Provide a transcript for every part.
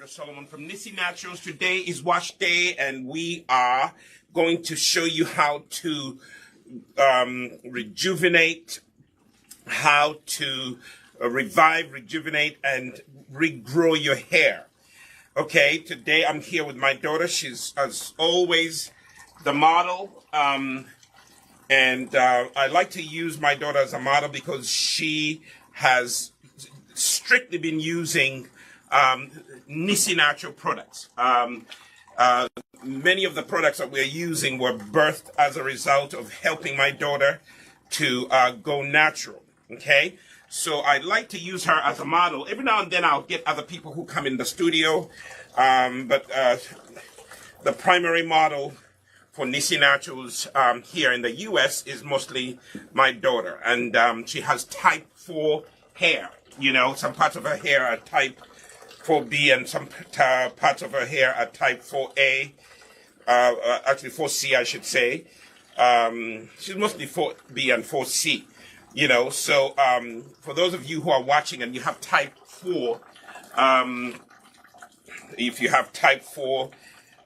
Solomon from Nissi Naturals. Today is wash day, and we are going to show you how to rejuvenate, how to revive, rejuvenate, and regrow your hair. Okay, today I'm here with my daughter. She's, as always, the model. And I like to use my daughter as a model because she has strictly been using Nissi natural products. Many of the products that we're using were birthed as a result of helping my daughter to go natural. Okay, so I like to use her as a model. Every now and then I'll get other people who come in the studio, but the primary model for Nissi Naturals here in the U.S. is mostly my daughter, and she has type 4 hair. You know, some parts of her hair are type 4B, and some parts of her hair are type 4A, actually 4C, I should say. She's mostly 4B and 4C, you know. So for those of you who are watching and you have type 4, if you have type 4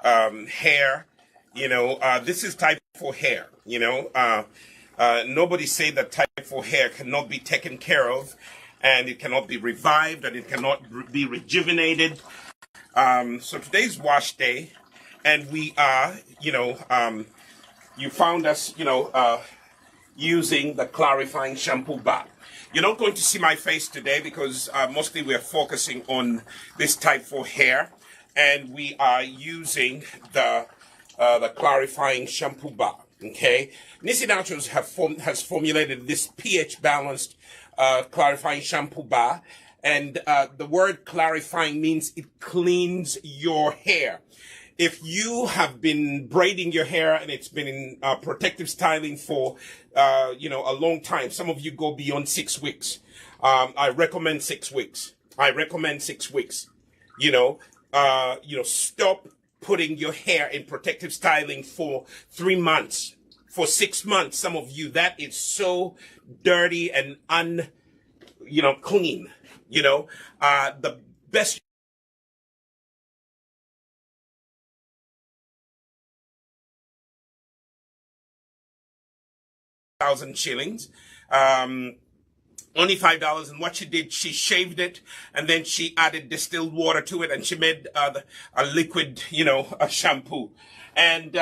hair, you know, this is type 4 hair, you know. Nobody say that type 4 hair cannot be taken care of, and it cannot be revived, and it cannot be rejuvenated. So today's wash day, and we are, you know, you found us, you know, using the clarifying shampoo bar. You're not going to see my face today because mostly we're focusing on this type 4 hair, and we are using the clarifying shampoo bar. Okay, Nissi Naturals has formulated this pH balanced clarifying shampoo bar, and the word clarifying means it cleans your hair. If you have been braiding your hair and it's been in protective styling for you know, a long time, some of you go beyond 6 weeks. I recommend 6 weeks. I recommend 6 weeks. You know, stop putting your hair in protective styling for 3 months, for 6 months. Some of you, that is so dirty and clean. You know, the best thousand shillings. Only $5, and what she did, she shaved it, and then she added distilled water to it, and she made a liquid, you know, a shampoo. And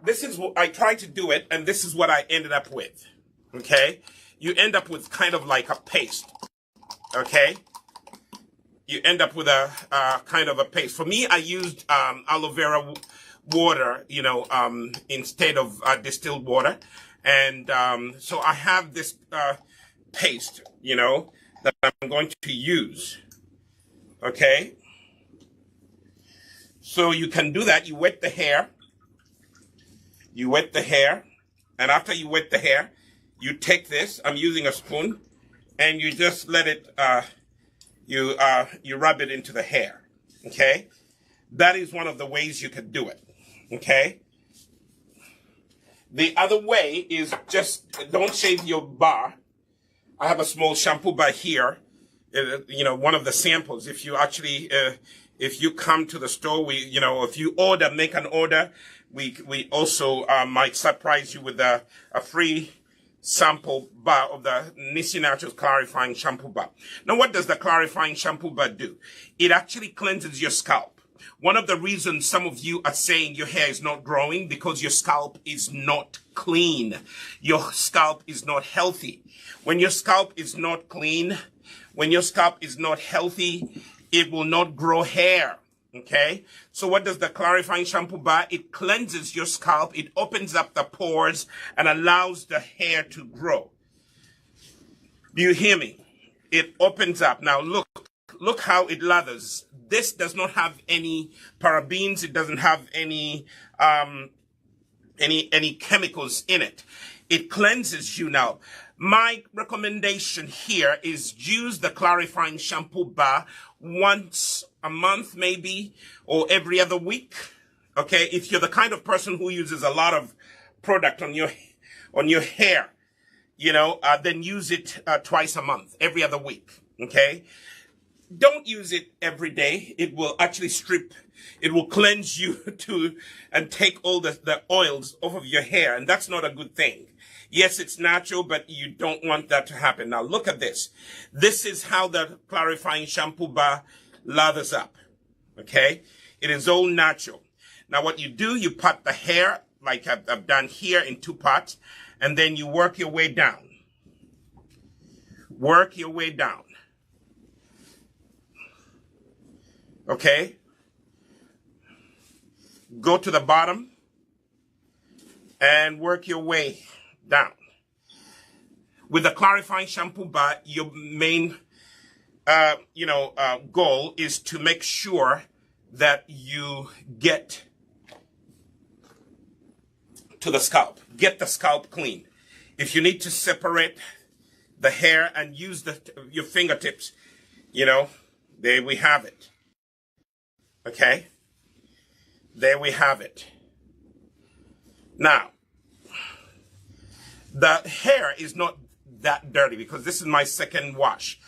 this is what I tried to do it, and this is what I ended up with. Okay, you end up with kind of like a paste. Okay, you end up with a kind of a paste. For me, I used aloe vera water, you know, instead of distilled water, and so I have this paste, you know, that I'm going to use. Okay, so you can do that. You wet the hair. You wet the hair, and after you wet the hair, you take this. I'm using a spoon, and you just let it. You rub it into the hair. Okay, that is one of the ways you could do it. Okay. The other way is just don't shave your bar. I have a small shampoo bar here, you know, one of the samples. If you actually, if you come to the store, you know, if you order, make an order, we also might surprise you with a free sample bar of the Nissi Naturals Clarifying Shampoo Bar. Now, what does the Clarifying Shampoo Bar do? It actually cleanses your scalp. One of the reasons some of you are saying your hair is not growing because your scalp is not clean. Your scalp is not healthy. When your scalp is not clean, when your scalp is not healthy, it will not grow hair. Okay, so what does the clarifying shampoo bar? It cleanses your scalp, it opens up the pores and allows the hair to grow. Do you hear me? It opens up. Now look how it lathers. This does not have any parabens, it doesn't have any chemicals in it. It cleanses you. Now my recommendation here is use the clarifying shampoo bar once a month maybe, or every other week. Okay, if you're the kind of person who uses a lot of product on your hair, then use it twice a month, every other week. Okay, don't use it every day. It will actually it will cleanse you and take all the oils off of your hair, and that's not a good thing. Yes, it's natural, but you don't want that to happen. Now look at this. This is how the clarifying shampoo bar lathers up. Okay, it is all natural. Now what you do, you part the hair like I've done here in 2 parts, and then you work your way down. Work your way down. Okay? Go to the bottom and work your way down. With the clarifying shampoo bar, your main goal is to make sure that you get to the scalp. Get the scalp clean. If you need to separate the hair and use your fingertips, there we have it. Okay? There we have it. Now, the hair is not that dirty because this is my second wash.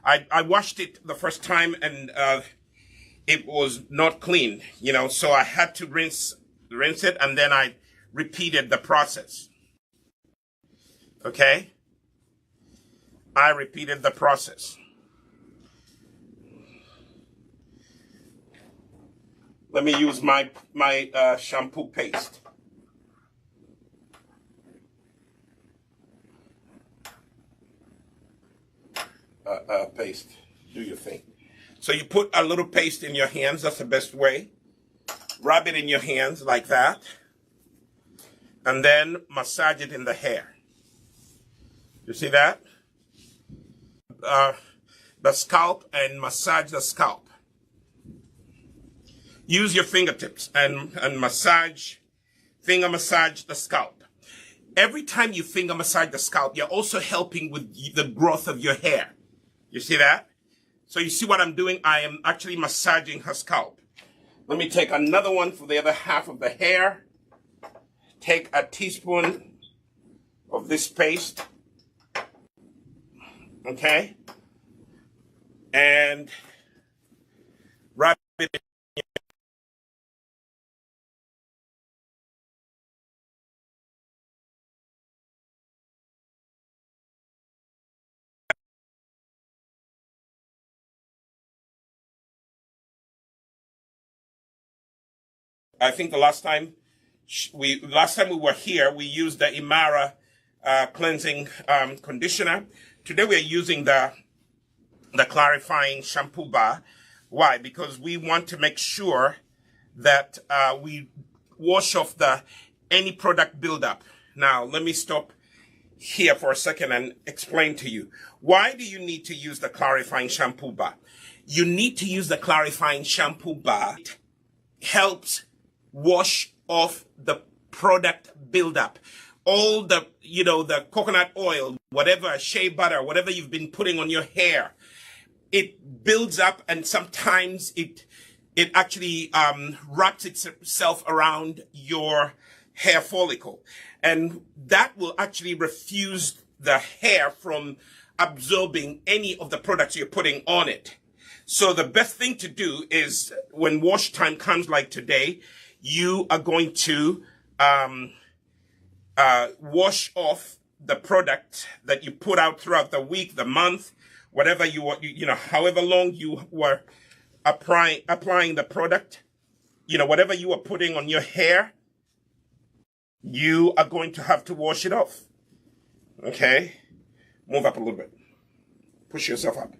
I washed it the first time and it was not clean, so I had to rinse it, and then I repeated the process. Okay? I repeated the process. Let me use my shampoo paste. Paste. Do your thing. So you put a little paste in your hands. That's the best way. Rub it in your hands like that. And then massage it in the hair. You see that? The scalp, and massage the scalp. Use your fingertips and finger massage the scalp. Every time you finger massage the scalp, you're also helping with the growth of your hair. You see that? So you see what I'm doing? I am actually massaging her scalp. Let me take another one for the other half of the hair. Take a teaspoon of this paste. Okay? And rub it in. I think the last time we were here, we used the Imara cleansing conditioner. Today we are using the clarifying shampoo bar. Why? Because we want to make sure that we wash off any product buildup. Now let me stop here for a second and explain to you. Why do you need to use the clarifying shampoo bar? You need to use the clarifying shampoo bar. It helps wash off the product buildup. All the coconut oil, whatever, shea butter, whatever you've been putting on your hair, it builds up, and sometimes it actually wraps itself around your hair follicle. And that will actually refuse the hair from absorbing any of the products you're putting on it. So the best thing to do is, when wash time comes like today, you are going to wash off the product that you put out throughout the week, the month, whatever however long you were applying the product, whatever you are putting on your hair, you are going to have to wash it off. Okay? Move up a little bit. Push yourself up.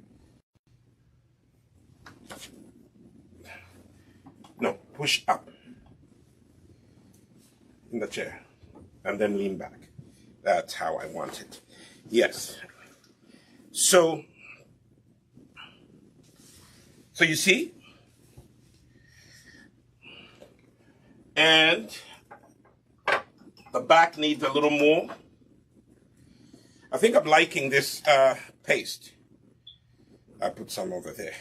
push up in the chair and then lean back. That's how I want it. Yes. So you see? And the back needs a little more. I think I'm liking this paste. I put some over there.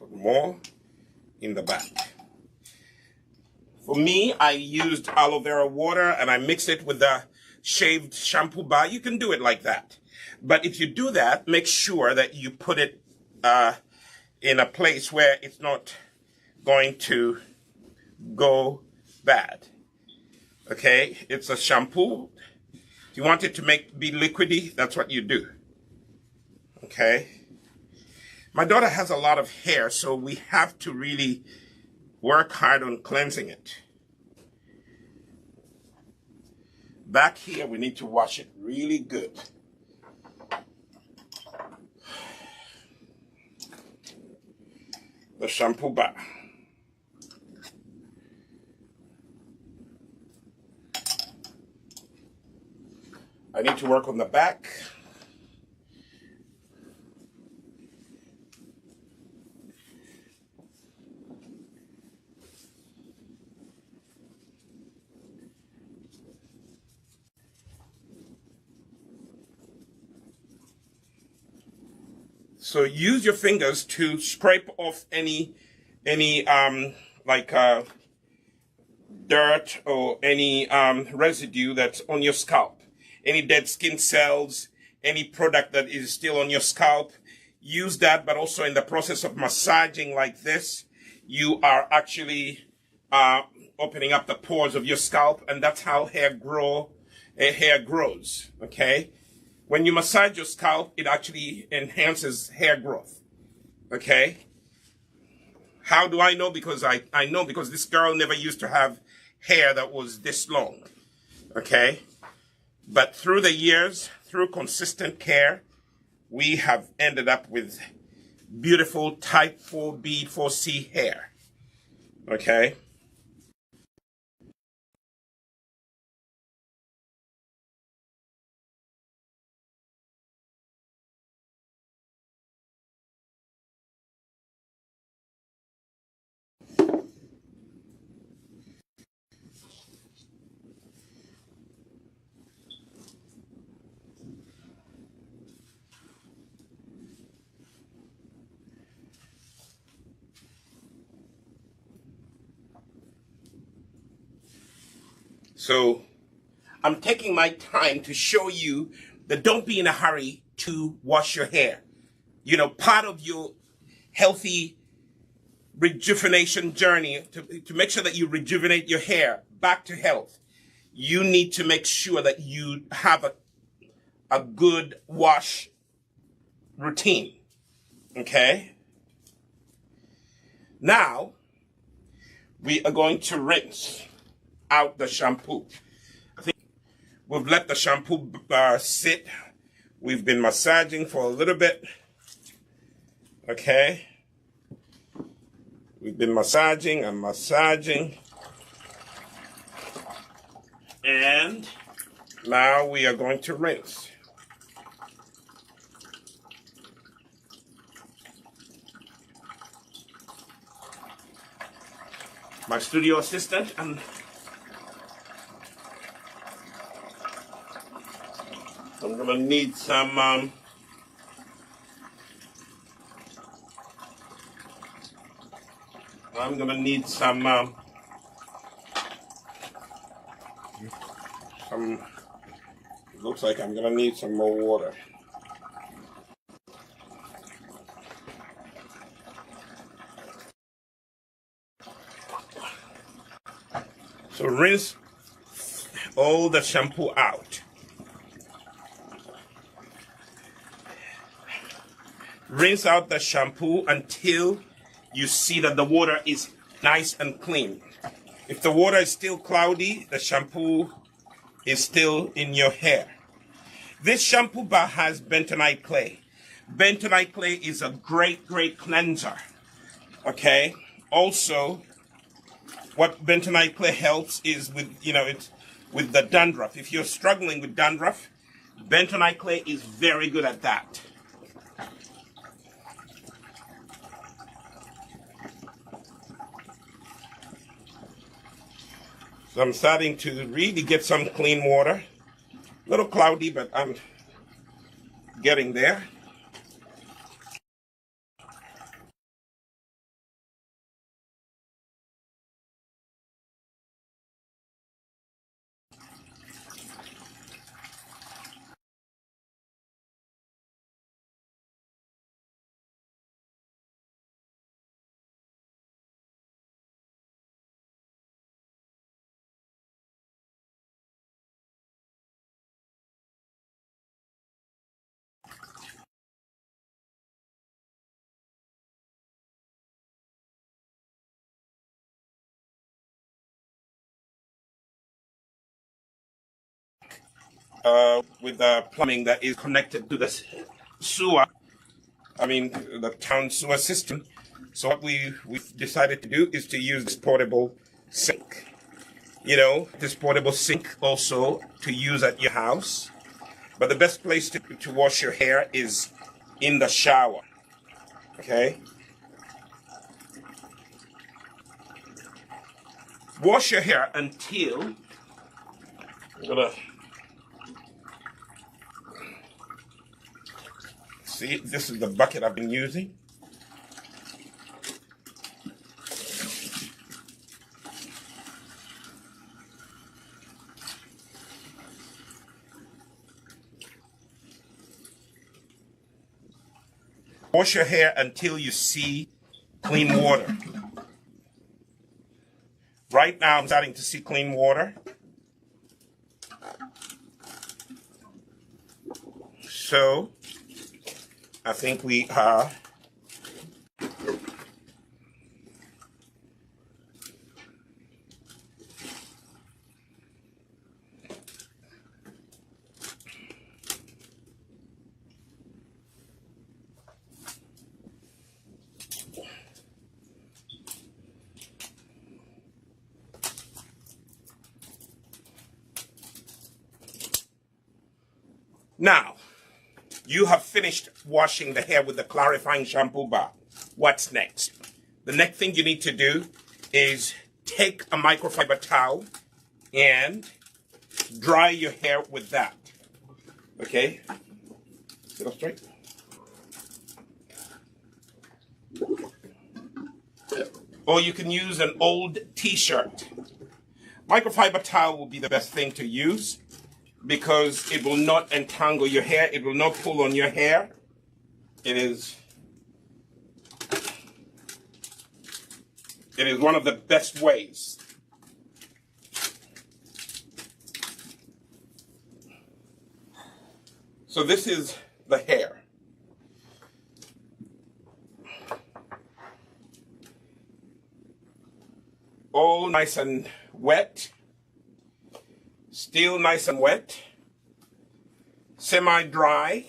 Put more in the back. For me, I used aloe vera water and I mixed it with the shaved shampoo bar. You can do it like that. But if you do that, make sure that you put it in a place where it's not going to go bad. Okay? It's a shampoo. If you want it to be liquidy, that's what you do. Okay? My daughter has a lot of hair, so we have to really work hard on cleansing it. Back here, we need to wash it really good. The shampoo bar. I need to work on the back. So use your fingers to scrape off any dirt or any residue that's on your scalp. Any dead skin cells, any product that is still on your scalp. Use that, but also in the process of massaging like this, you are actually opening up the pores of your scalp, and that's how hair grows, okay? When you massage your scalp, it actually enhances hair growth, okay? How do I know? Because I know because this girl never used to have hair that was this long, okay? But through the years, through consistent care, we have ended up with beautiful type 4B, 4C hair, okay? So I'm taking my time to show you that don't be in a hurry to wash your hair. You know, part of your healthy rejuvenation journey, to make sure that you rejuvenate your hair back to health, you need to make sure that you have a good wash routine. Okay? Now, we are going to rinse out the shampoo. I think we've let the shampoo bar sit. We've been massaging for a little bit. Okay? We've been massaging and massaging. And now we are going to rinse. My studio assistant and I'm gonna need some it looks like I'm gonna need some more water. So rinse all the shampoo out. Rinse out the shampoo until you see that the water is nice and clean. If the water is still cloudy, the shampoo is still in your hair. This shampoo bar has bentonite clay. Bentonite clay is a great, great cleanser. Okay. Also, what bentonite clay helps is with, it's with the dandruff. If you're struggling with dandruff, bentonite clay is very good at that. So I'm starting to really get some clean water. A little cloudy, but I'm getting there. With the plumbing that is connected to the sewer, the town sewer system. So what we've decided to do is to use this portable sink. This portable sink also to use at your house. But the best place to wash your hair is in the shower. Okay? Wash your hair until see, this is the bucket I've been using. Wash your hair until you see clean water. Right now I'm starting to see clean water. So I think we are now. You have finished washing the hair with the clarifying shampoo bar. What's next? The next thing you need to do is take a microfiber towel and dry your hair with that. Okay? Sit up straight. Or you can use an old t-shirt. Microfiber towel will be the best thing to use, because it will not entangle your hair. It will not pull on your hair. It is one of the best ways. So this is the hair. All nice and wet. Still nice and wet, semi-dry.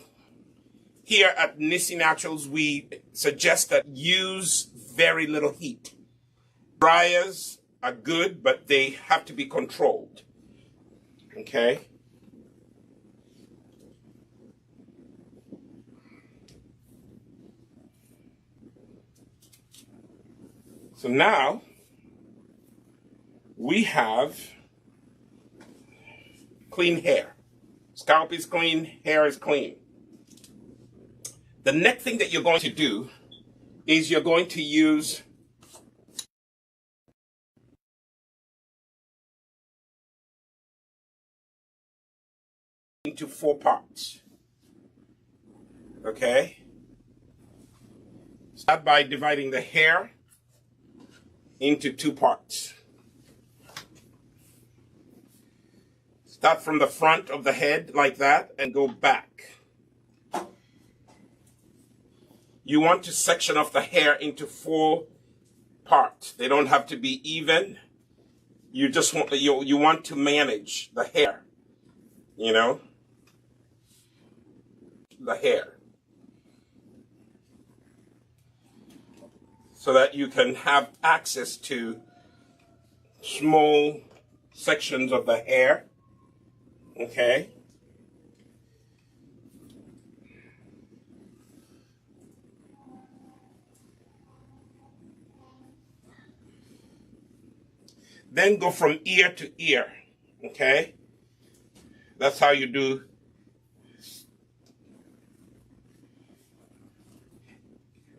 Here at Nissi Naturals, we suggest that use very little heat. Dryers are good, but they have to be controlled. Okay? So now we have clean hair. Scalp is clean, hair is clean. The next thing that you're going to do is you're going to use into 4 parts. Okay? Start by dividing the hair into 2 parts. Start from the front of the head like that and go back. You want to section off the hair into 4 parts. They don't have to be even. you just want you want to manage the hair, you know, the hair, so that you can have access to small sections of the hair. Okay. Then go from ear to ear. Okay. That's how you do.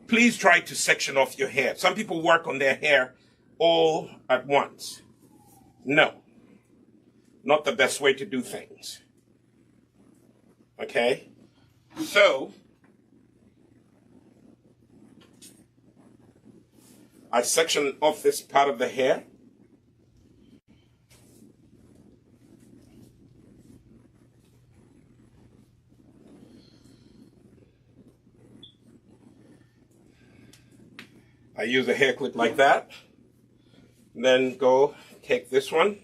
Please try to section off your hair. Some people work on their hair all at once. No. Not the best way to do things. Okay? So, I section off this part of the hair. I use a hair clip like that. Then go take this one.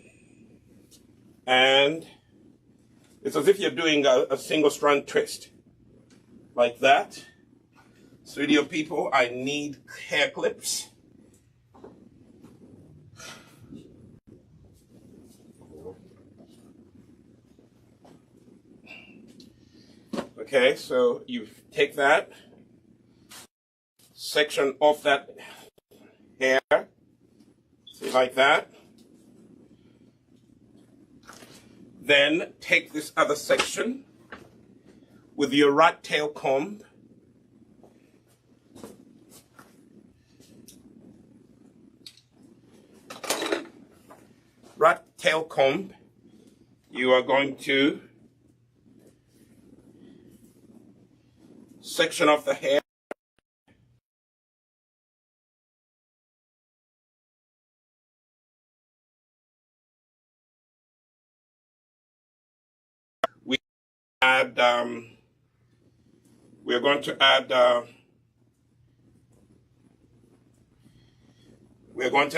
And it's as if you're doing a single strand twist. Like that. Studio people, I need hair clips. Okay, so you take that. Section off that hair, see, like that. Then take this other section with your rat tail comb. Rat tail comb, you are going to section off the hair. We're going to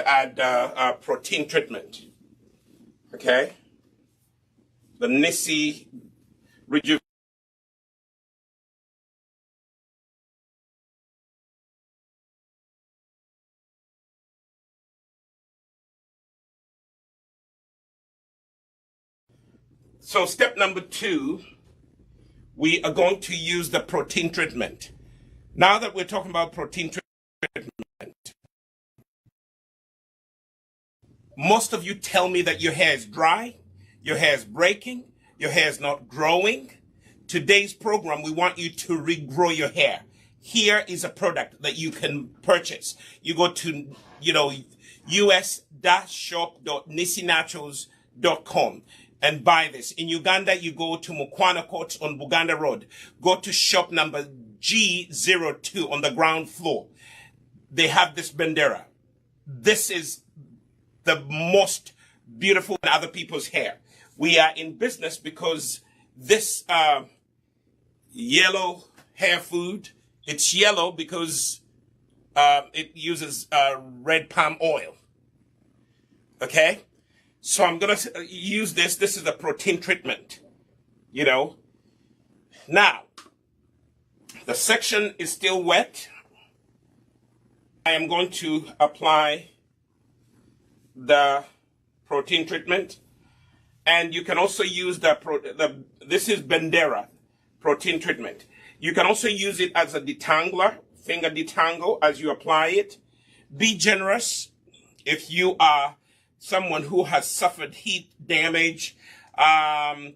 add protein treatment. Okay, the Nissi Rejuvenate. So step number 2. We are going to use the protein treatment. Now that we're talking about protein treatment, most of you tell me that your hair is dry, your hair is breaking, your hair is not growing. Today's program, we want you to regrow your hair. Here is a product that you can purchase. You go to, us-shop.nissinaturals.com. and buy this. In Uganda, you go to Mukwana Court on Buganda Road. Go to shop number G02 on the ground floor. They have this bandera. This is the most beautiful in other people's hair. We are in business because this yellow hair food, it's yellow because it uses red palm oil. Okay? So I'm going to use this. This is a protein treatment, Now, the section is still wet. I am going to apply the protein treatment. And you can also use this is Bandera protein treatment. You can also use it as a detangler, finger detangle as you apply it. Be generous if you are someone who has suffered heat damage, you're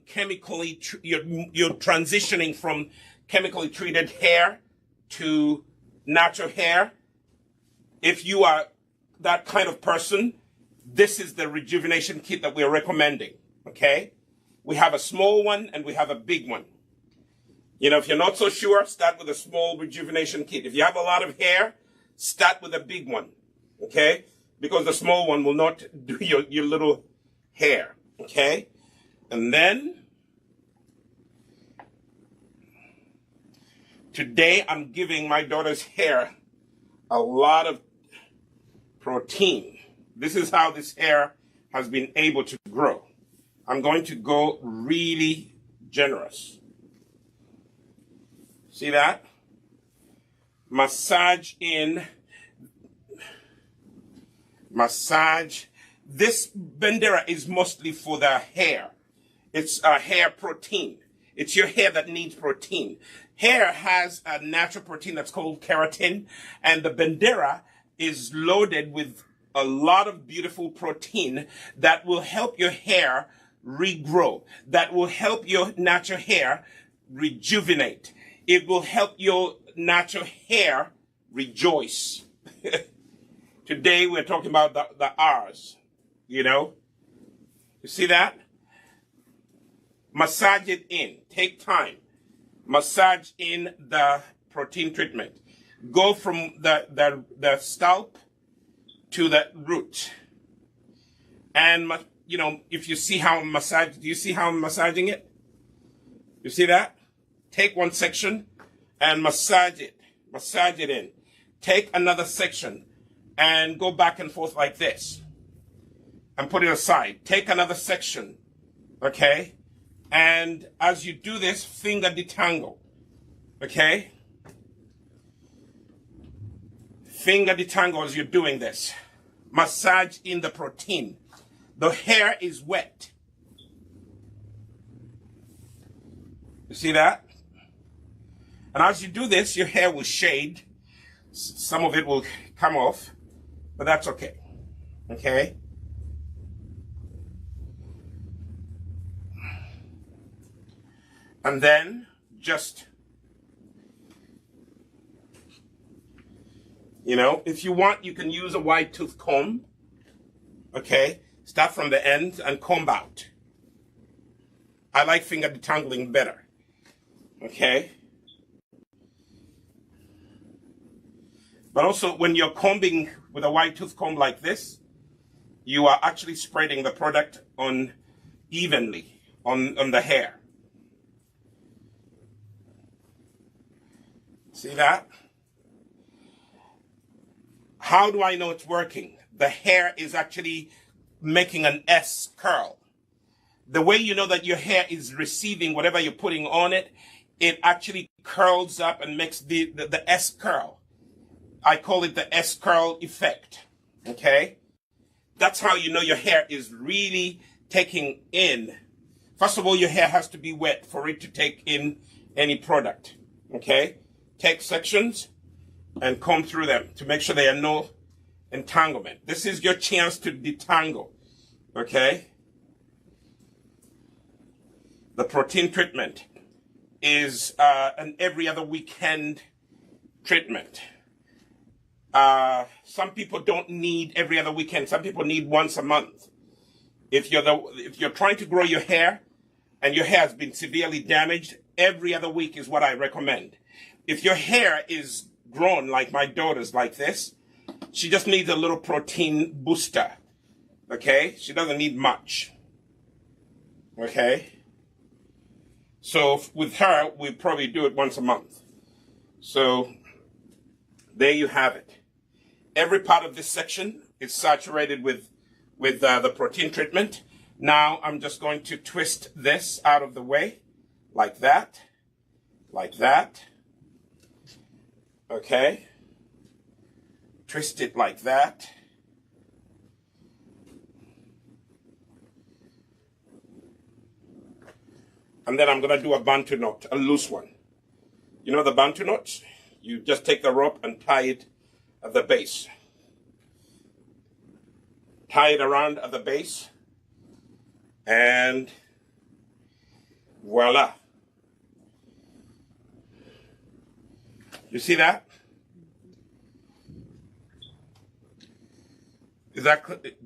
transitioning from chemically treated hair to natural hair. If you are that kind of person, this is the rejuvenation kit that we're recommending, okay? We have a small one and we have a big one. If you're not so sure, start with a small rejuvenation kit. If you have a lot of hair, start with a big one, okay? Because the small one will not do your little hair, okay? And then, today I'm giving my daughter's hair a lot of protein. This is how this hair has been able to grow. I'm going to go really generous. See that? Massage in. Massage. This Bandera is mostly for the hair. It's a hair protein. It's your hair that needs protein. Hair has a natural protein that's called keratin, and the Bandera is loaded with a lot of beautiful protein that will help your hair regrow, that will help your natural hair rejuvenate. It will help your natural hair rejoice. Today we're talking about the R's, you know? You see that? Massage it in. Take time. Massage in the protein treatment. Go from the scalp to the root. And, you know, if you see how I'm massaging, do you see how I'm massaging it? You see that? Take one section and massage it. Massage it in. Take another section and go back and forth like this. And put it aside. Take another section. Okay? And as you do this, finger detangle. Okay? Finger detangle as you're doing this. Massage in the protein. The hair is wet. You see that? And as you do this, your hair will shade. Some of it will come off, but that's okay. Okay? And then just, you know, if you want, you can use a wide tooth comb. Okay? Start from the end and comb out. I like finger detangling better. Okay? But also, when you're combing with a wide tooth comb like this, you are actually spreading the product on evenly on the hair. See that? How do I know it's working? The hair is actually making an S curl. The way you know that your hair is receiving whatever you're putting on it, it actually curls up and makes the S curl. I call it the S curl effect. Okay? That's how you know your hair is really taking in. First of all, your hair has to be wet for it to take in any product. Okay? Take sections and comb through them to make sure there are no entanglement. This is your chance to detangle. Okay? The protein treatment is an every other weekend treatment. Some people don't need every other weekend. Some people need once a month. If you're trying to grow your hair and your hair has been severely damaged, every other week is what I recommend. If your hair is grown like my daughter's like this, she just needs a little protein booster. Okay? She doesn't need much. Okay? So with her, we probably do it once a month. So there you have it. Every part of this section is saturated with the protein treatment. Now I'm just going to twist this out of the way, like that, like that. Okay? Twist it like that. And then I'm going to do a Bantu knot, a loose one. You know the Bantu knots? You just take the rope and tie it at the base. Tie it around at the base. And voila. You see that? Do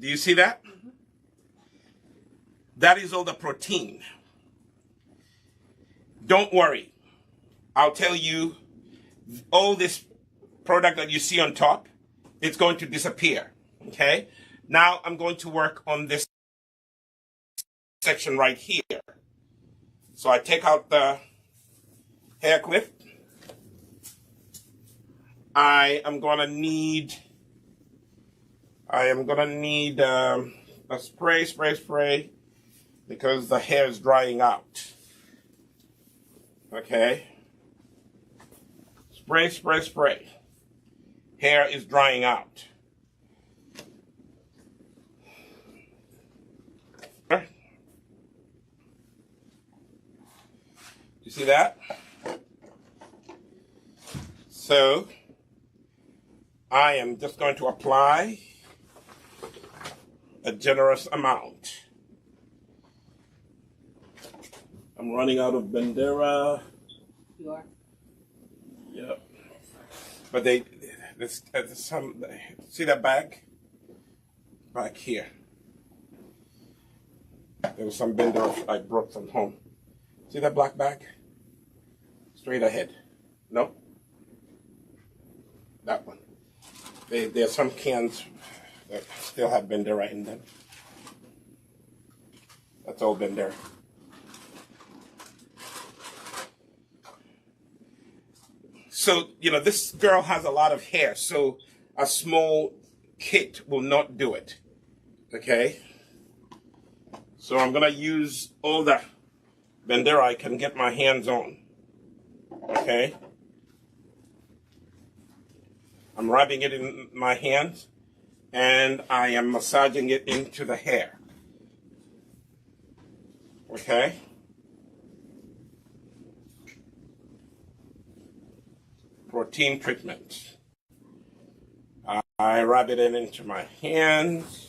you see that? Mm-hmm. That is all the protein. Don't worry. I'll tell you, all this product that you see on top, it's going to disappear. Okay? Now I'm going to work on this section right here. So I take out the hair clip. I am gonna need a spray, because the hair is drying out. Okay? Spray. Hair is drying out. You see that? So, I am just going to apply a generous amount. I'm running out of Bandera. You are? Yep. But there's some, see that bag? Back here. There was some Bandera I brought from home. See that black bag? Straight ahead. No? That one. There are some cans that still have Bandera in them. That's all Bandera. So, you know, this girl has a lot of hair, so a small kit will not do it. Okay? So I'm going to use all the Bandera I can get my hands on. Okay? I'm rubbing it in my hands, and I am massaging it into the hair. Okay? Protein treatment. I rub it into my hands.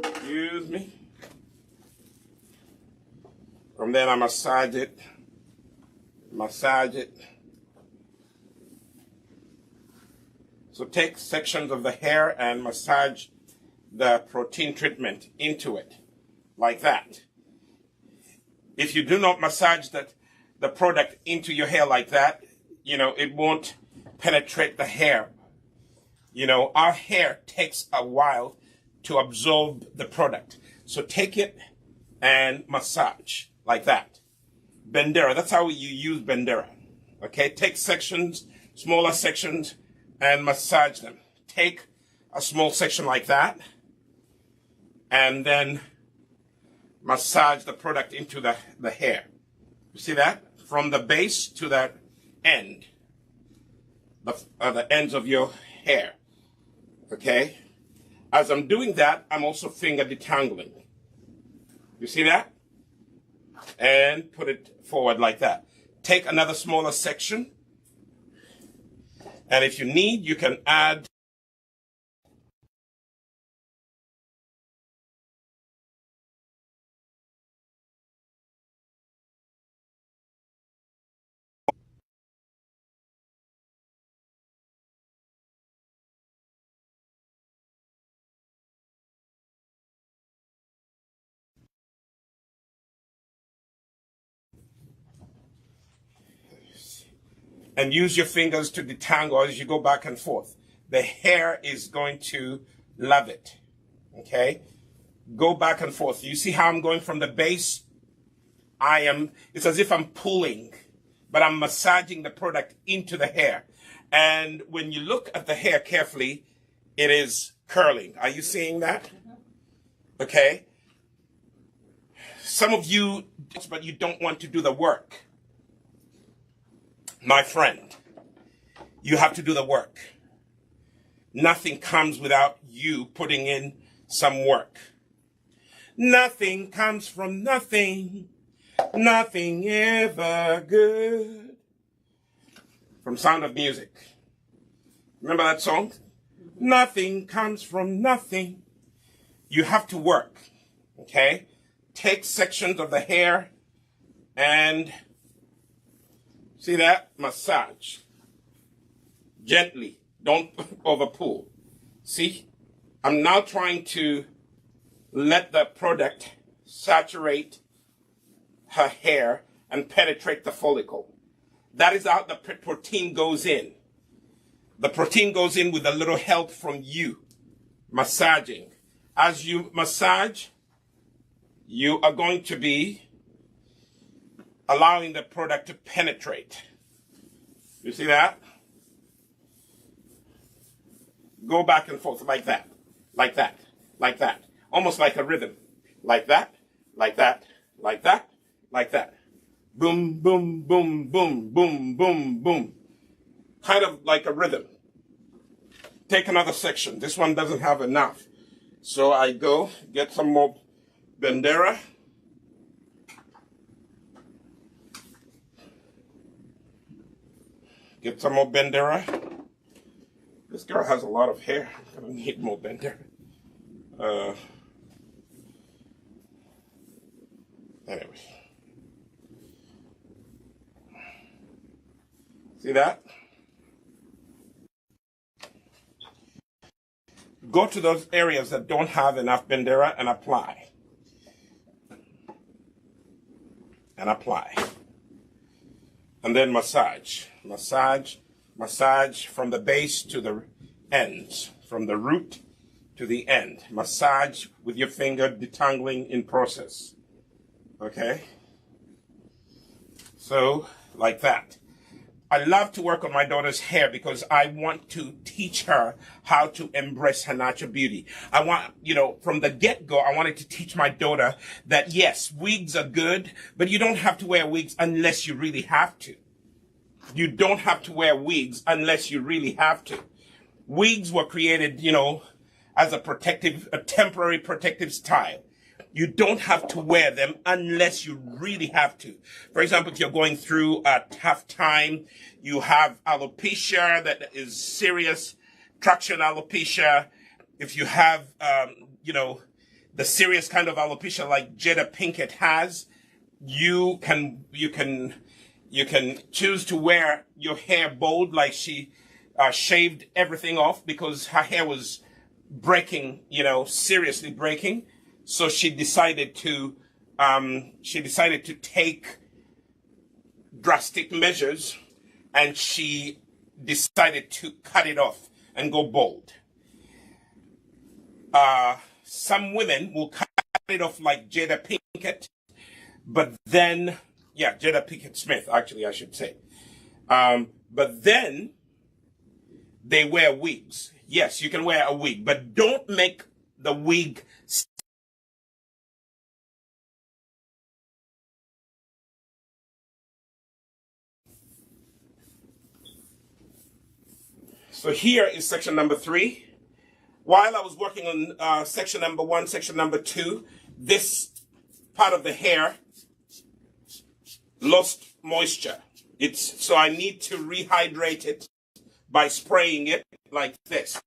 Excuse me. From then I massage it. So take sections of the hair and massage the protein treatment into it, like that. If you do not massage the product into your hair like that, you know, it won't penetrate the hair. You know, our hair takes a while to absorb the product. So take it and massage, like that. Bandera, that's how you use Bandera. Okay, take sections, smaller sections, and massage them. Take a small section like that, and then massage the product into the hair. You see that? From the base to the end. The ends of your hair. Okay? As I'm doing that, I'm also finger detangling. You see that? And put it forward like that. Take another smaller section. And if you need, you can add and use your fingers to detangle as you go back and forth. The hair is going to love it. Okay? Go back and forth. You see how I'm going from the base? It's as if I'm pulling, but I'm massaging the product into the hair. And when you look at the hair carefully, it is curling. Are you seeing that? Okay? Some of you, but you don't want to do the work. My friend, you have to do the work. Nothing comes without you putting in some work. Nothing comes from nothing. Nothing ever good. From Sound of Music. Remember that song? Nothing comes from nothing. You have to work. Okay? Take sections of the hair and see that? Massage. Gently. Don't overpull. See? I'm now trying to let the product saturate her hair and penetrate the follicle. That is how the protein goes in. The protein goes in with a little help from you. Massaging. As you massage, you are going to be allowing the product to penetrate. You see that? Go back and forth like that, like that, like that. Almost like a rhythm. Like that, like that, like that, like that. Boom, boom, boom, boom, boom, boom, boom. Kind of like a rhythm. Take another section. This one doesn't have enough. So I go get some more Bandera. Get some more Bandera. This girl has a lot of hair. I'm gonna need more Bandera. Anyway. See that? Go to those areas that don't have enough Bandera and apply. And apply. And then massage. Massage. Massage from the base to the ends. From the root to the end. Massage with your finger, detangling in process. Okay? So, like that. I love to work on my daughter's hair because I want to teach her how to embrace her natural beauty. I want, from the get-go, I wanted to teach my daughter that yes, wigs are good, but you don't have to wear wigs unless you really have to. You don't have to wear wigs unless you really have to. Wigs were created, as a temporary protective style. You don't have to wear them unless you really have to. For example, if you're going through a tough time, you have alopecia that is serious, traction alopecia. If you have, the serious kind of alopecia like Jada Pinkett has, you can choose to wear your hair bold, like she shaved everything off because her hair was breaking, seriously breaking. So she decided to take drastic measures, and she decided to cut it off and go bald. Some women will cut it off like Jada Pinkett, but then, Jada Pinkett Smith, actually, I should say. But then they wear wigs. Yes, you can wear a wig, but don't make the wig So here is section number 3. While I was working on section number 1, section number 2, this part of the hair lost moisture. So I need to rehydrate it by spraying it like this.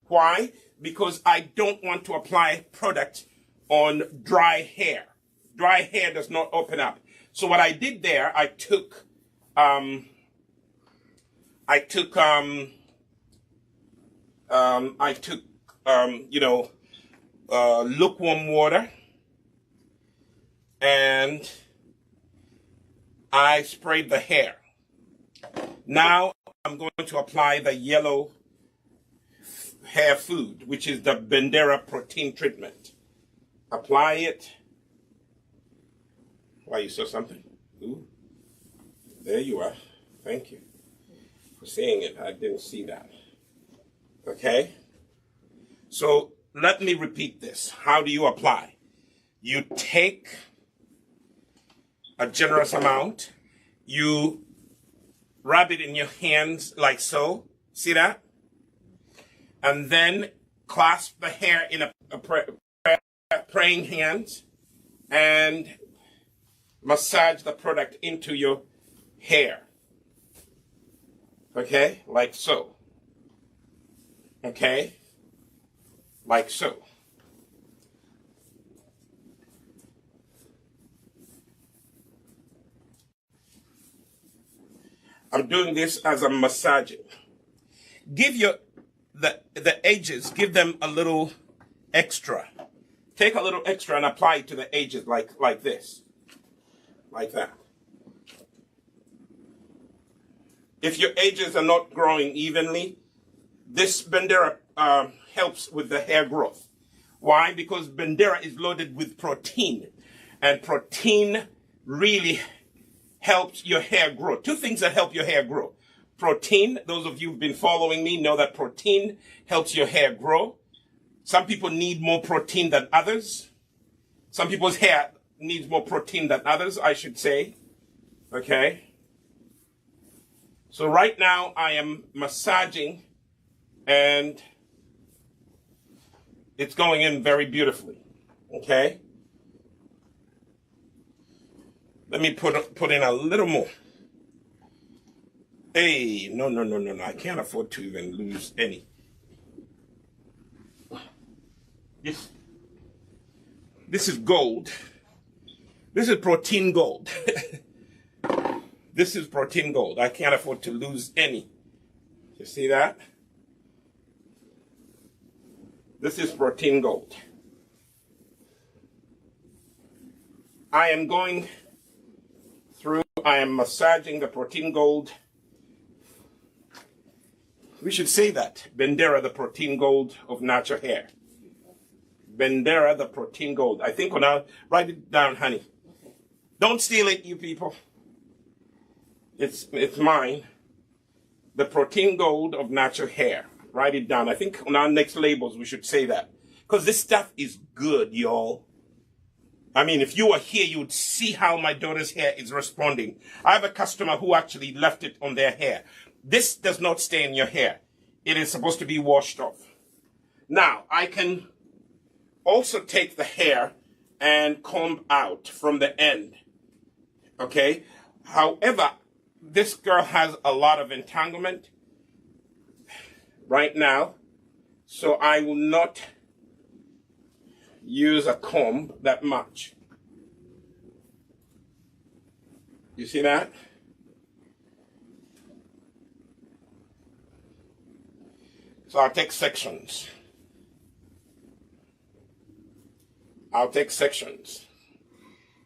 Why? Because I don't want to apply product on dry hair. Dry hair does not open up. So what I did there, I took lukewarm water, and I sprayed the hair. Now I'm going to apply the yellow hair food, which is the Bandera protein treatment. Apply it. Why, you saw something? Ooh. There you are. Thank you for seeing it. I didn't see that. Okay? So let me repeat this. How do you apply? You take a generous amount. You rub it in your hands like so. See that? And then clasp the hair in a praying hand and massage the product into your hair. Okay? Like so. Okay? Like so. I'm doing this as I'm massaging. Give the edges, give them a little extra. Take a little extra and apply it to the edges like this. Like that. If your edges are not growing evenly, this Bandera helps with the hair growth. Why? Because Bandera is loaded with protein. And protein really helps your hair grow. Two things that help your hair grow. Protein, those of you who've been following me know that protein helps your hair grow. Some people need more protein than others. Some people's hair needs more protein than others, I should say. Okay. So right now I am massaging and it's going in very beautifully. Okay. Let me put in a little more. Hey, no. I can't afford to even lose any. This is gold. This is protein gold. This is protein gold. I can't afford to lose any. You see that? This is protein gold. I am going through, I am massaging the protein gold. We should say that. Bendera, the protein gold of natural hair. Bendera, the protein gold. I think when I write it down, honey. Don't steal it, you people. It's mine. The protein gold of natural hair. Write it down. I think on our next labels we should say that. Because this stuff is good, y'all. I mean, if you were here, you would see how my daughter's hair is responding. I have a customer who actually left it on their hair. This does not stay in your hair. It is supposed to be washed off. Now, I can also take the hair and comb out from the end. Okay? However, this girl has a lot of entanglement right now, so I will not use a comb that much. You see that? So I'll take sections.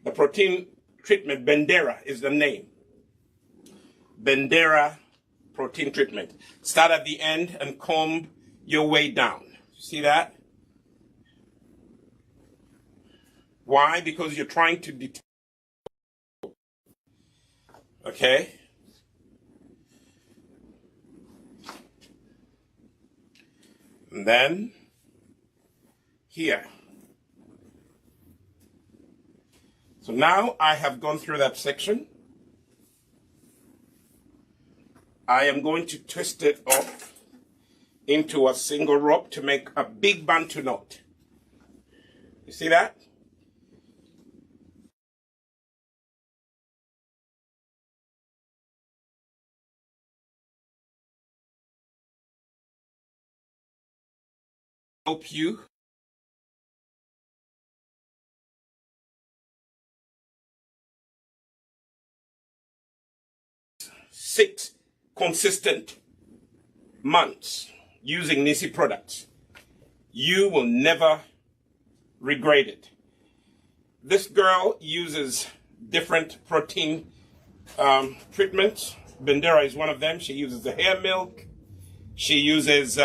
The protein treatment, Bendera is the name. Bendera protein treatment. Start at the end and comb your way down. See that? Why? Because you're trying to detangle. Okay? And then here. So now I have gone through that section. I am going to twist it off into a single rope to make a big Bantu knot. You see that? Help you six consistent months using Nissi products. You will never regret it. This girl uses different protein treatments. Bendera is one of them. She uses the hair milk. She uses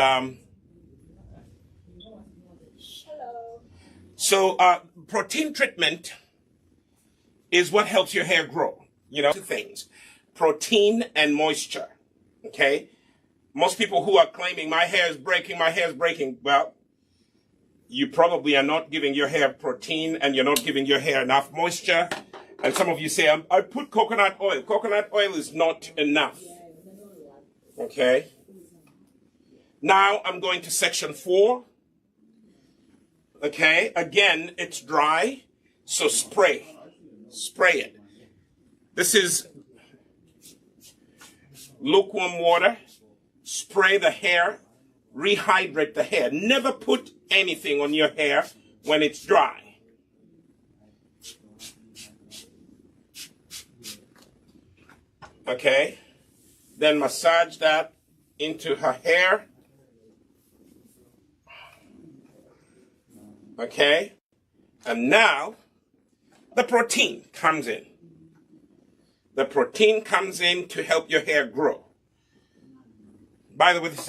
protein treatment is what helps your hair grow. You know, two things. Protein and moisture. Okay? Most people who are claiming my hair is breaking, well, you probably are not giving your hair protein and you're not giving your hair enough moisture. And some of you say, I put coconut oil. Coconut oil is not enough. Okay? Now I'm going to section 4. Okay? Again, it's dry, so spray. Spray it. This is lukewarm water. Spray the hair. Rehydrate the hair. Never put anything on your hair when it's dry. Okay? Then massage that into her hair. Okay? And now, the protein comes in. The protein comes in to help your hair grow. By the way, this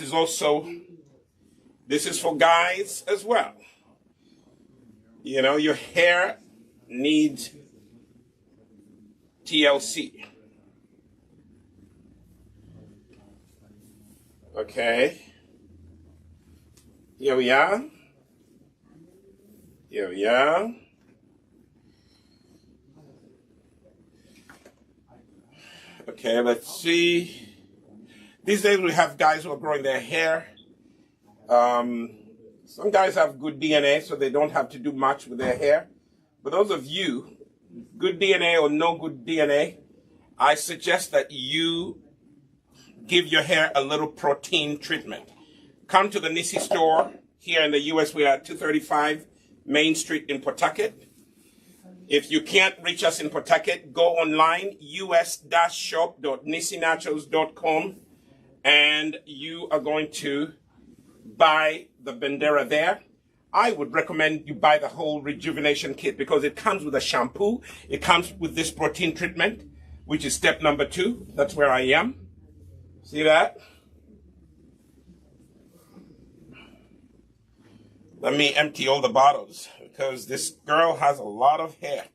is for guys as well. You know, your hair needs TLC. Okay. Here we are. Here we are. Okay, let's see. These days we have guys who are growing their hair. Some guys have good DNA, so they don't have to do much with their hair. But those of you, good DNA or no good DNA, I suggest that you give your hair a little protein treatment. Come to the Nissi store. Here in the U.S., we are at 235 Main Street in Pawtucket. If you can't reach us in Pawtucket, go online, us-shop.nissinaturals.com, and you are going to buy the Bandera there. I would recommend you buy the whole Rejuvenation kit because it comes with a shampoo. It comes with this protein treatment, which is step number 2. That's where I am. See that? Let me empty all the bottles because this girl has a lot of hair.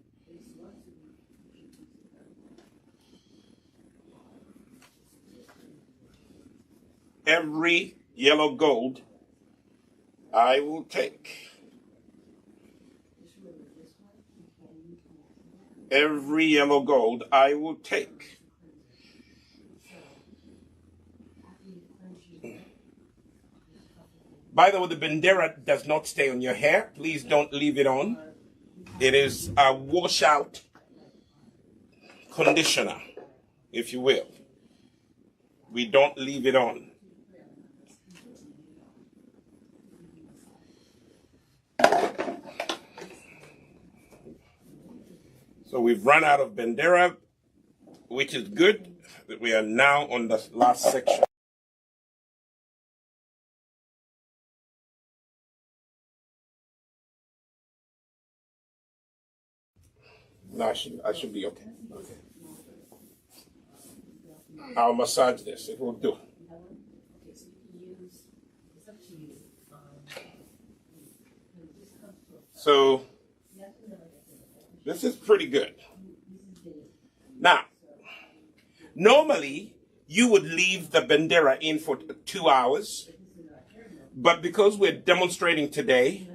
Every yellow gold I will take. Every yellow gold I will take. By the way, the Bandera does not stay on your hair. Please don't leave it on. It is a washout conditioner, if you will. We don't leave it on. So we've run out of Bandera, which is good. We are now on the last section. No, I should be okay. Okay. I'll massage this. It will do. So this is pretty good. Now, normally you would leave the Bandera in for 2 hours, but because we're demonstrating today,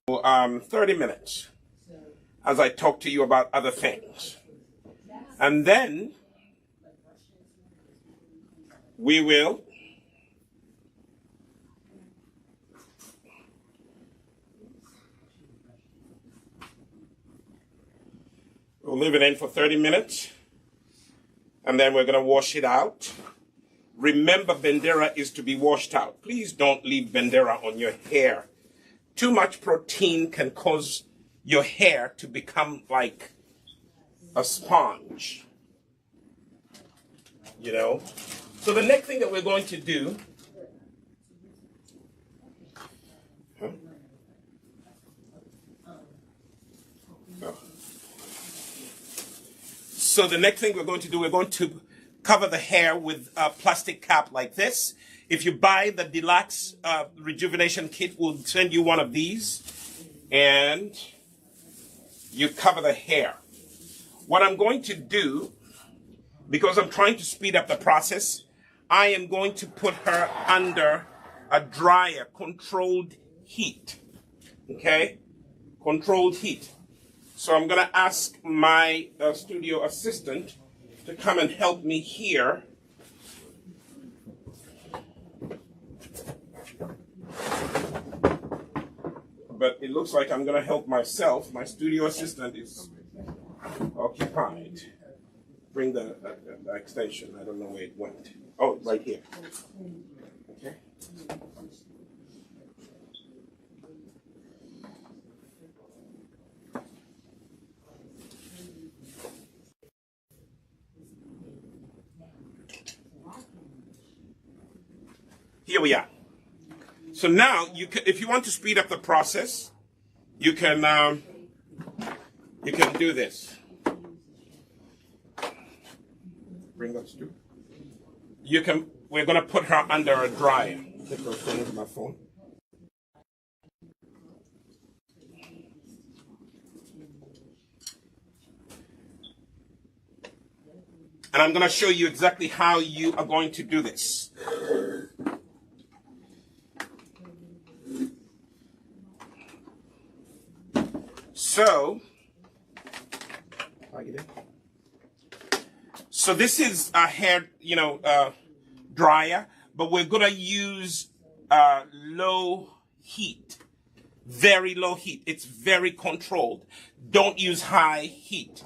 30 minutes. As I talk to you about other things. And then we will leave it in for 30 minutes. And then we're going to wash it out. Remember, Bandera is to be washed out. Please don't leave Bandera on your hair. Too much protein can cause your hair to become like a sponge, you know. So the next thing that we're going to do, so the next thing we're going to do, we're going to cover the hair with a plastic cap like this. If you buy the deluxe Rejuvenation kit, we'll send you one of these, and you cover the hair. What I'm going to do, because I'm trying to speed up the process, I am going to put her under a dryer, controlled heat. Okay? Controlled heat. So I'm going to ask my studio assistant to come and help me here. But it looks like I'm going to help myself. My studio assistant is occupied. Bring the extension. I don't know where it went. Oh, right here. Okay. Here we are. So now, you can, if you want to speed up the process, you can do this. Bring those two. You can. We're going to put her under a dryer. Take those things, my phone. And I'm going to show you exactly how you are going to do this. So this is a hair, dryer, but we're going to use low heat, very low heat. It's very controlled. Don't use high heat.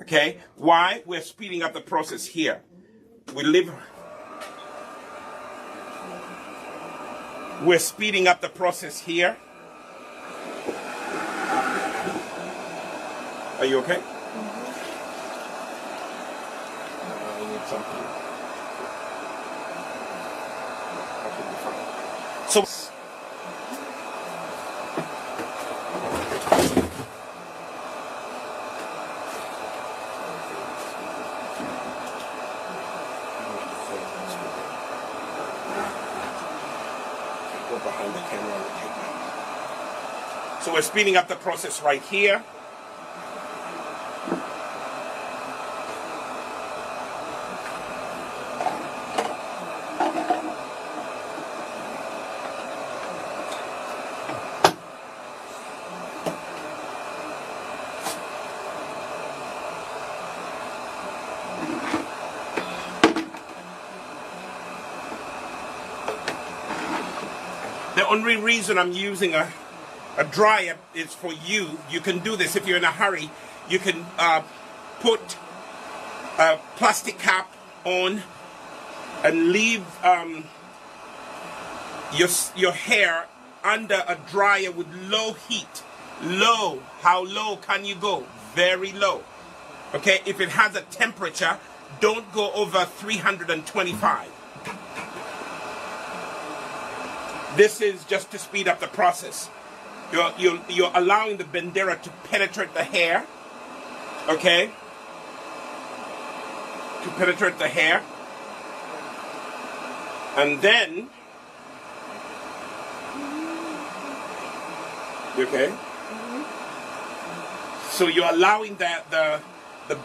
Okay? Why? We're speeding up the process here. We're speeding up the process here. Are you okay? I need something. So go behind the camera and take that. So we're speeding up the process right here. The only reason I'm using a dryer is for you. You can do this if you're in a hurry. You can put a plastic cap on and leave your hair under a dryer with low heat. Low. How low can you go? Very low. Okay, if it has a temperature, don't go over 325. This is just to speed up the process. You're allowing the bandera to penetrate the hair, okay? To penetrate the hair. And then, okay? So you're allowing the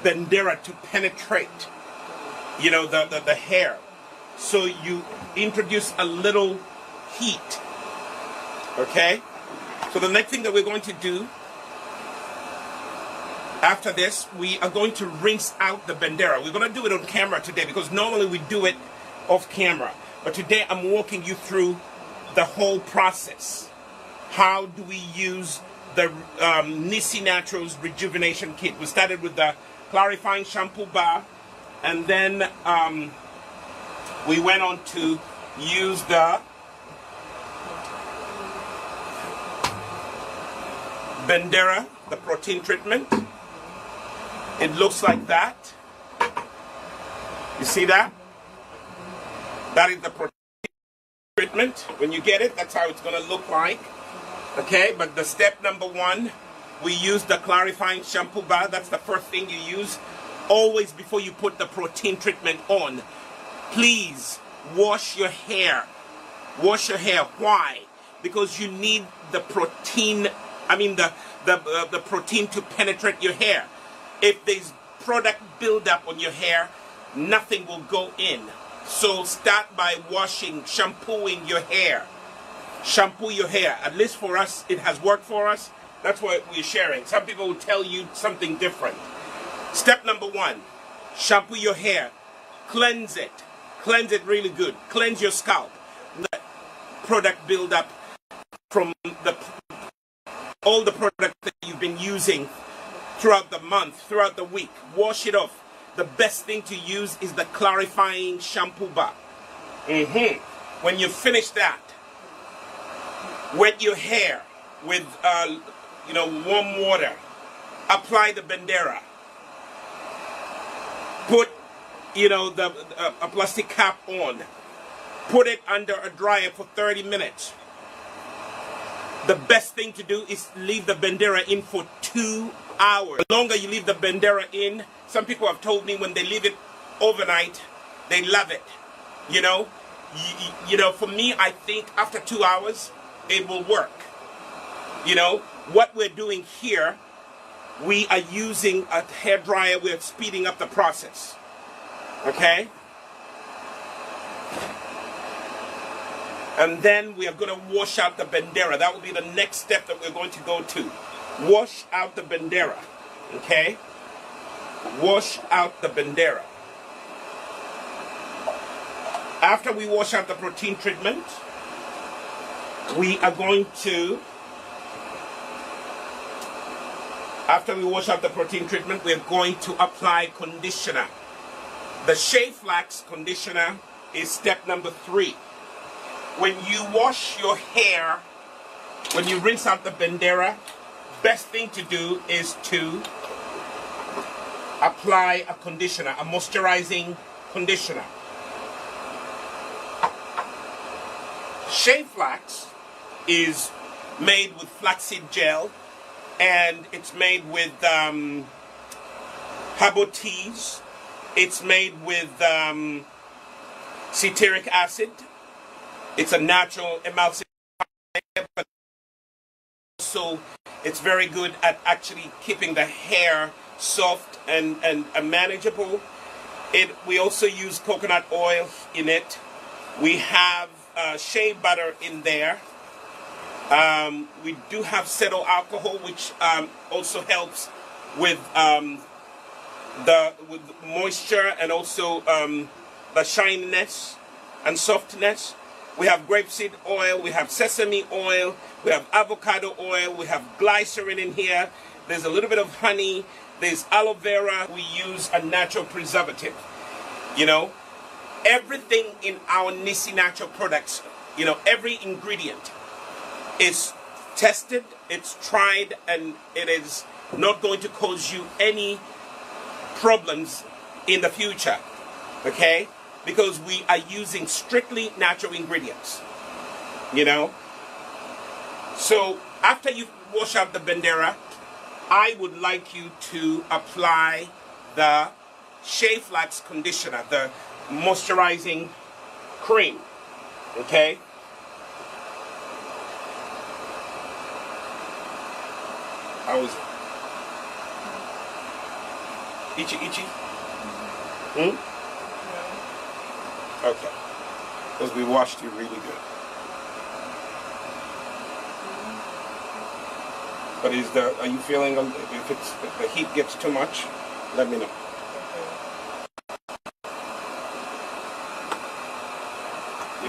bandera to penetrate, the hair. So you introduce a little heat, okay? So the next thing that we're going to do after this, we are going to rinse out the bandera. We're going to do it on camera today because normally we do it off camera. But today I'm walking you through the whole process. How do we use the Nissi Naturals Rejuvenation Kit? We started with the clarifying shampoo bar, and then we went on to use the bandera, the protein treatment. It looks like that. You see that? That is the protein treatment. When you get it, that's how it's going to look like. Okay, but the step number one, we use the clarifying shampoo bar. That's the first thing you use. Always before you put the protein treatment on, please wash your hair. Wash your hair. Why? Because you need the protein, the protein to penetrate your hair. If there's product buildup on your hair, nothing will go in. So start by washing, shampooing your hair. Shampoo your hair. At least for us, it has worked for us. That's what we're sharing. Some people will tell you something different. Step number one, shampoo your hair. Cleanse it. Cleanse it really good. Cleanse your scalp. Let product buildup from all the product that you've been using throughout the month, throughout the week. Wash it off. The best thing to use is the clarifying shampoo bar. When you finish that, wet your hair with warm water. Apply the bandera. Put a plastic cap on. Put it under a dryer for 30 minutes. The best thing to do is leave the bandera in for 2 hours. The longer you leave the bandera in, some people have told me when they leave it overnight, they love it. For me, I think after 2 hours, it will work. What we're doing here, we are using a hair dryer. We're speeding up the process. Okay? And then we are going to wash out the bandera. That will be the next step that we're going to go to. Wash out the bandera. Okay? Wash out the bandera. After we wash out the protein treatment, we are going to, after we wash out the protein treatment, we're going to apply conditioner. The Shea Flax conditioner is step number 3. When you wash your hair, when you rinse out the bandera, best thing to do is to apply a conditioner, a moisturizing conditioner. Shea Flax is made with flaxseed gel, and it's made with herbal teas. It's made with ceteric acid. It's a natural emulsifier, but also it's very good at actually keeping the hair soft and manageable. We also use coconut oil in it. We have shea butter in there. We do have cetyl alcohol, which also helps with with moisture and also the shininess and softness. We have grapeseed oil, we have sesame oil, we have avocado oil, we have glycerin in here. There's a little bit of honey, there's aloe vera. We use a natural preservative. You know, everything in our Nissi natural products, you know, every ingredient is tested, it's tried, and it is not going to cause you any problems in the future, okay? Because we are using strictly natural ingredients, you know? So after you wash out the bandera, I would like you to apply the Shea Flax conditioner, the moisturizing cream, okay? How is it? Itchy? Hmm? Okay. Because we washed you really good. But are you feeling, if the heat gets too much, let me know. We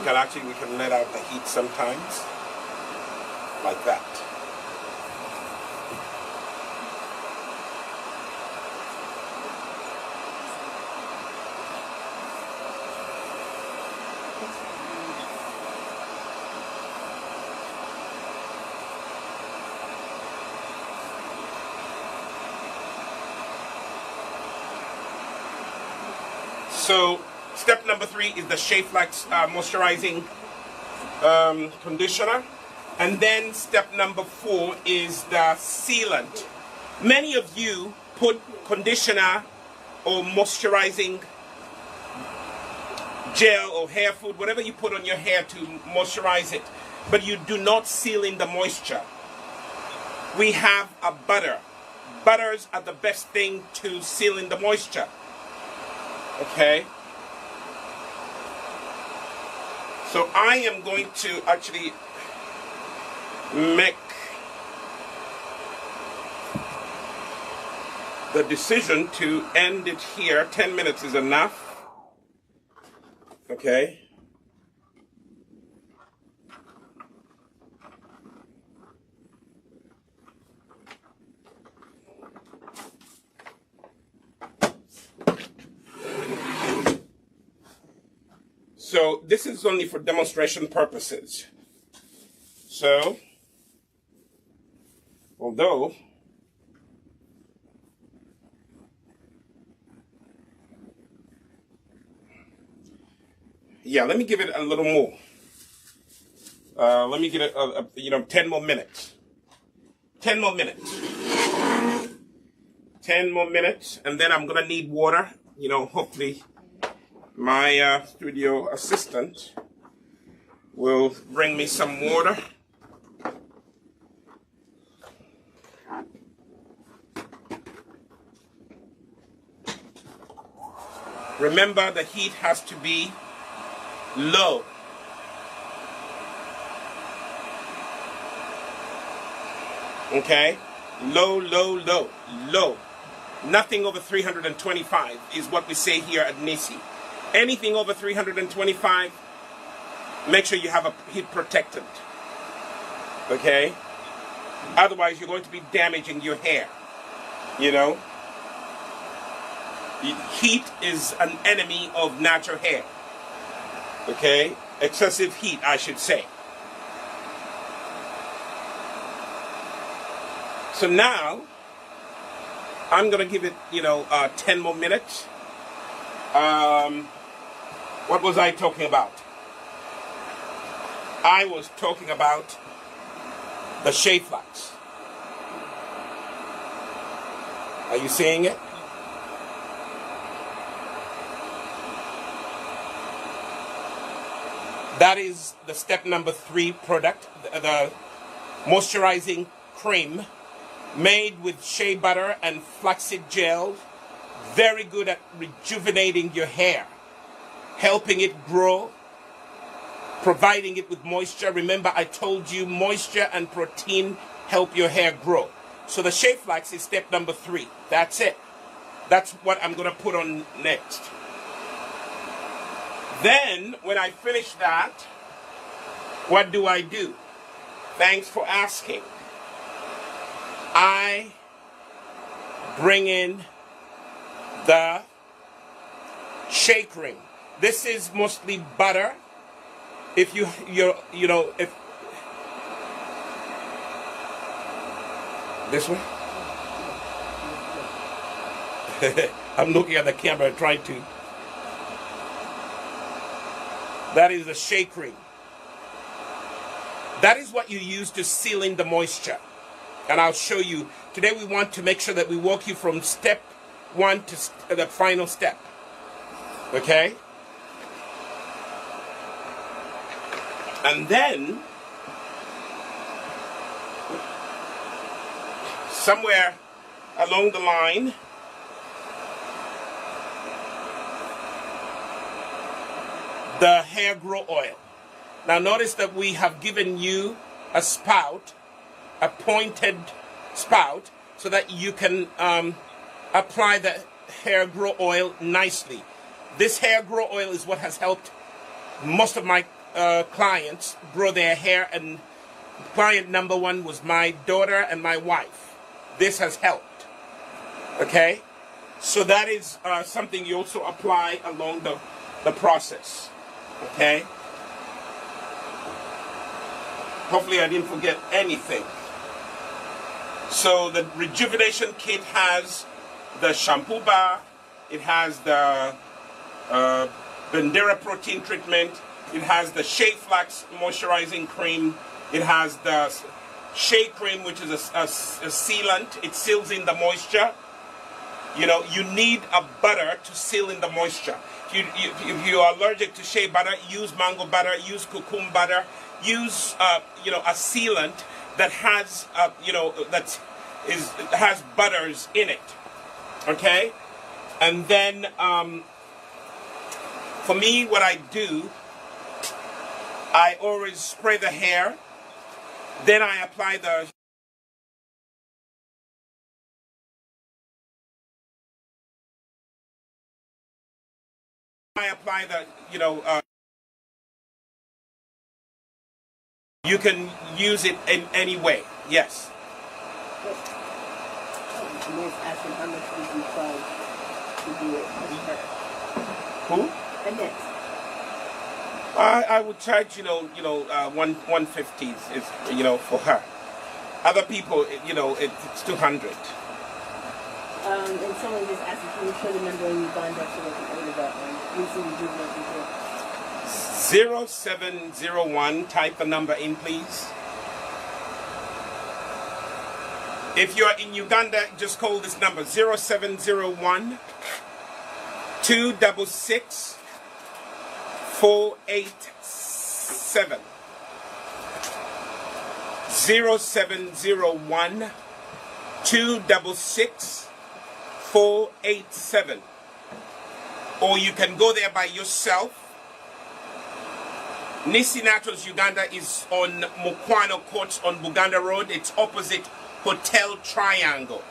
can let out the heat sometimes, like that. So step number 3 is the Shea Flax moisturizing conditioner. And then step number 4 is the sealant. Many of you put conditioner or moisturizing gel or hair food, whatever you put on your hair to moisturize it, but you do not seal in the moisture. We have a butter. Butters are the best thing to seal in the moisture. Okay, so I am going to actually make the decision to end it here. 10 minutes is enough. Okay. So this is only for demonstration purposes. So, although yeah, let me give it a little more. Let me give it 10 more minutes. 10 more minutes. 10 more minutes, and then I'm gonna need water. You know, hopefully my studio assistant will bring me some water. Remember, the heat has to be low. Okay? Low, low, low, low. Nothing over 325 is what we say here at Nissi. Anything over 325, make sure you have a heat protectant. Okay? Otherwise, you're going to be damaging your hair. You know? Heat is an enemy of natural hair. Okay? Excessive heat, I should say. So now, I'm going to give it, 10 more minutes. What was I talking about? I was talking about the Shea flax. Are you seeing it? That is the step number 3 product, the moisturizing cream made with shea butter and flaxseed gel. Very good at rejuvenating your hair, helping it grow, providing it with moisture. Remember, I told you moisture and protein help your hair grow. So the shea flax is step number 3. That's it. That's what I'm going to put on next. Then, when I finish that, what do I do? Thanks for asking. I bring in the shea cream. This is mostly butter. If if this one, I'm looking at the camera trying to. That is the shea cream. That is what you use to seal in the moisture. And I'll show you. Today we want to make sure that we walk you from step 1 to the final step. Okay? And then, somewhere along the line, the hair grow oil. Now notice that we have given you a spout, a pointed spout, so that you can apply the hair grow oil nicely. This hair grow oil is what has helped most of my clients grow their hair, and client number 1 was my daughter and my wife. This has helped. Okay? So that is something you also apply along the process. Okay? Hopefully I didn't forget anything. So the Rejuvenation kit has the Shampoo Bar, it has the Bandera protein treatment, it has the Shea Flax moisturizing cream, it has the Shea cream, which is a sealant. It seals in the moisture. You know, you need a butter to seal in the moisture. If you are allergic to shea butter, use mango butter, use cocoon butter, use a sealant that has has butters in it. Okay, and then for me, what I do, I always spray the hair, then I apply the you can use it in any way. Yes. Asking how much would you charge to do it on her? Who? Annette. I would charge 150 is for her. Other people it's 200. And someone just asked if you would show the number in Uganda so they can order that one. Recently Rejuvenate before. 0701. Type the number in, please. If you are in Uganda, just call this number 0701 266 487. 0701 266 487. or you can go there by yourself. Nissi Naturals Uganda is on Mukwano Court on Buganda Road. It's opposite Hotel Triangle.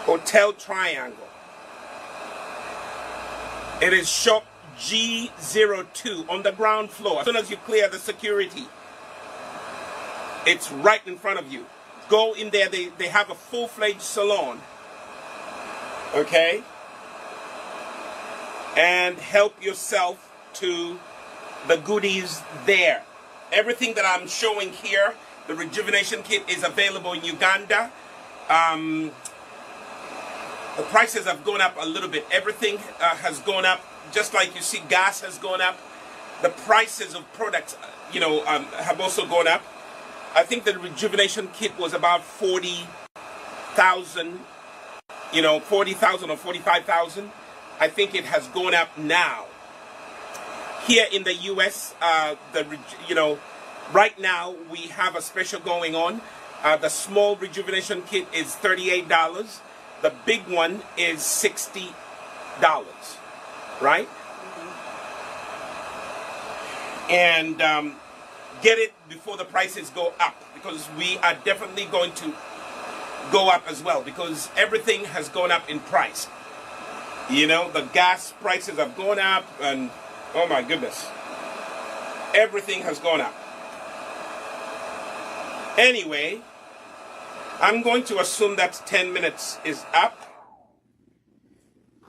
Hotel Triangle. It is shop G02 on the ground floor. As soon as you clear the security, it's right in front of you. Go in there. They have a full-fledged salon. Okay? And help yourself to the goodies there. Everything that I'm showing here, the Rejuvenation Kit, is available in Uganda. The prices have gone up a little bit. Everything has gone up, just like you see gas has gone up. The prices of products, have also gone up. I think the Rejuvenation Kit was about 40,000, 40,000 or 45,000. I think it has gone up now. Here in the US, right now we have a special going on. The small Rejuvenation Kit is $38. The big one is $60, right? And get it before the prices go up, because we are definitely going to go up as well, because everything has gone up in price. The gas prices have gone up, and oh my goodness, everything has gone up. Anyway, I'm going to assume that 10 minutes is up,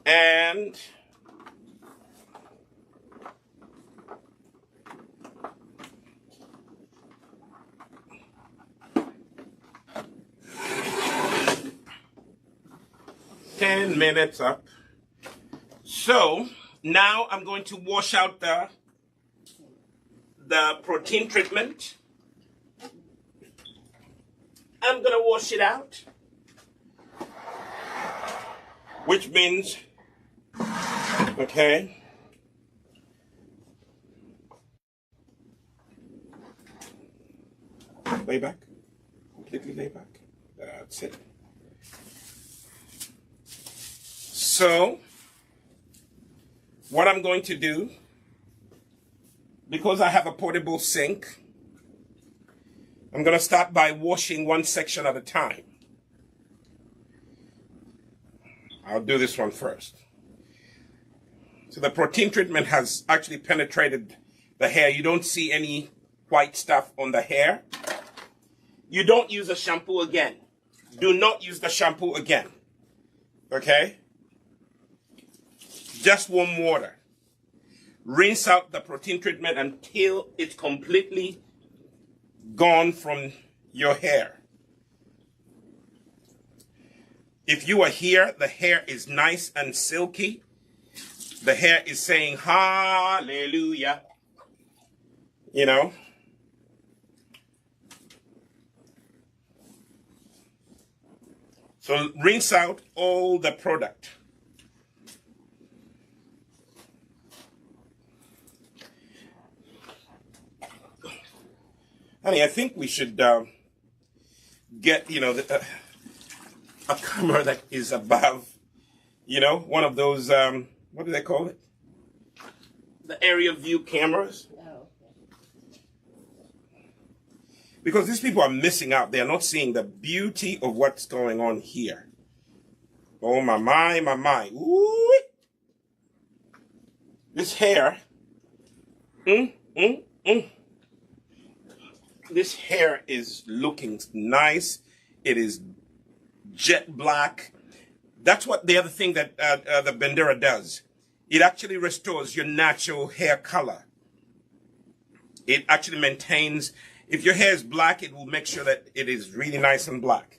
and minutes up. So now I'm going to wash out the protein treatment. I'm going to wash it out, which means, okay, lay back, completely lay back. That's it. So what I'm going to do, because I have a portable sink, I'm going to start by washing one section at a time. I'll do this one first. So the protein treatment has actually penetrated the hair. You don't see any white stuff on the hair. You don't use a shampoo again. Do not use the shampoo again. Okay? Just warm water. Rinse out the protein treatment until it's completely gone from your hair. If you are here, the hair is nice and silky. The hair is saying hallelujah. So rinse out all the product. Honey, I think we should get, a camera that is above, one of those, what do they call it? The area view cameras. Oh, okay. Because these people are missing out. They are not seeing the beauty of what's going on here. Oh, my, my. Ooh. This hair. This hair is looking nice. It is jet black. That's what the other thing that the Bandera does. It actually restores your natural hair color. It actually maintains, if your hair is black, it will make sure that it is really nice and black.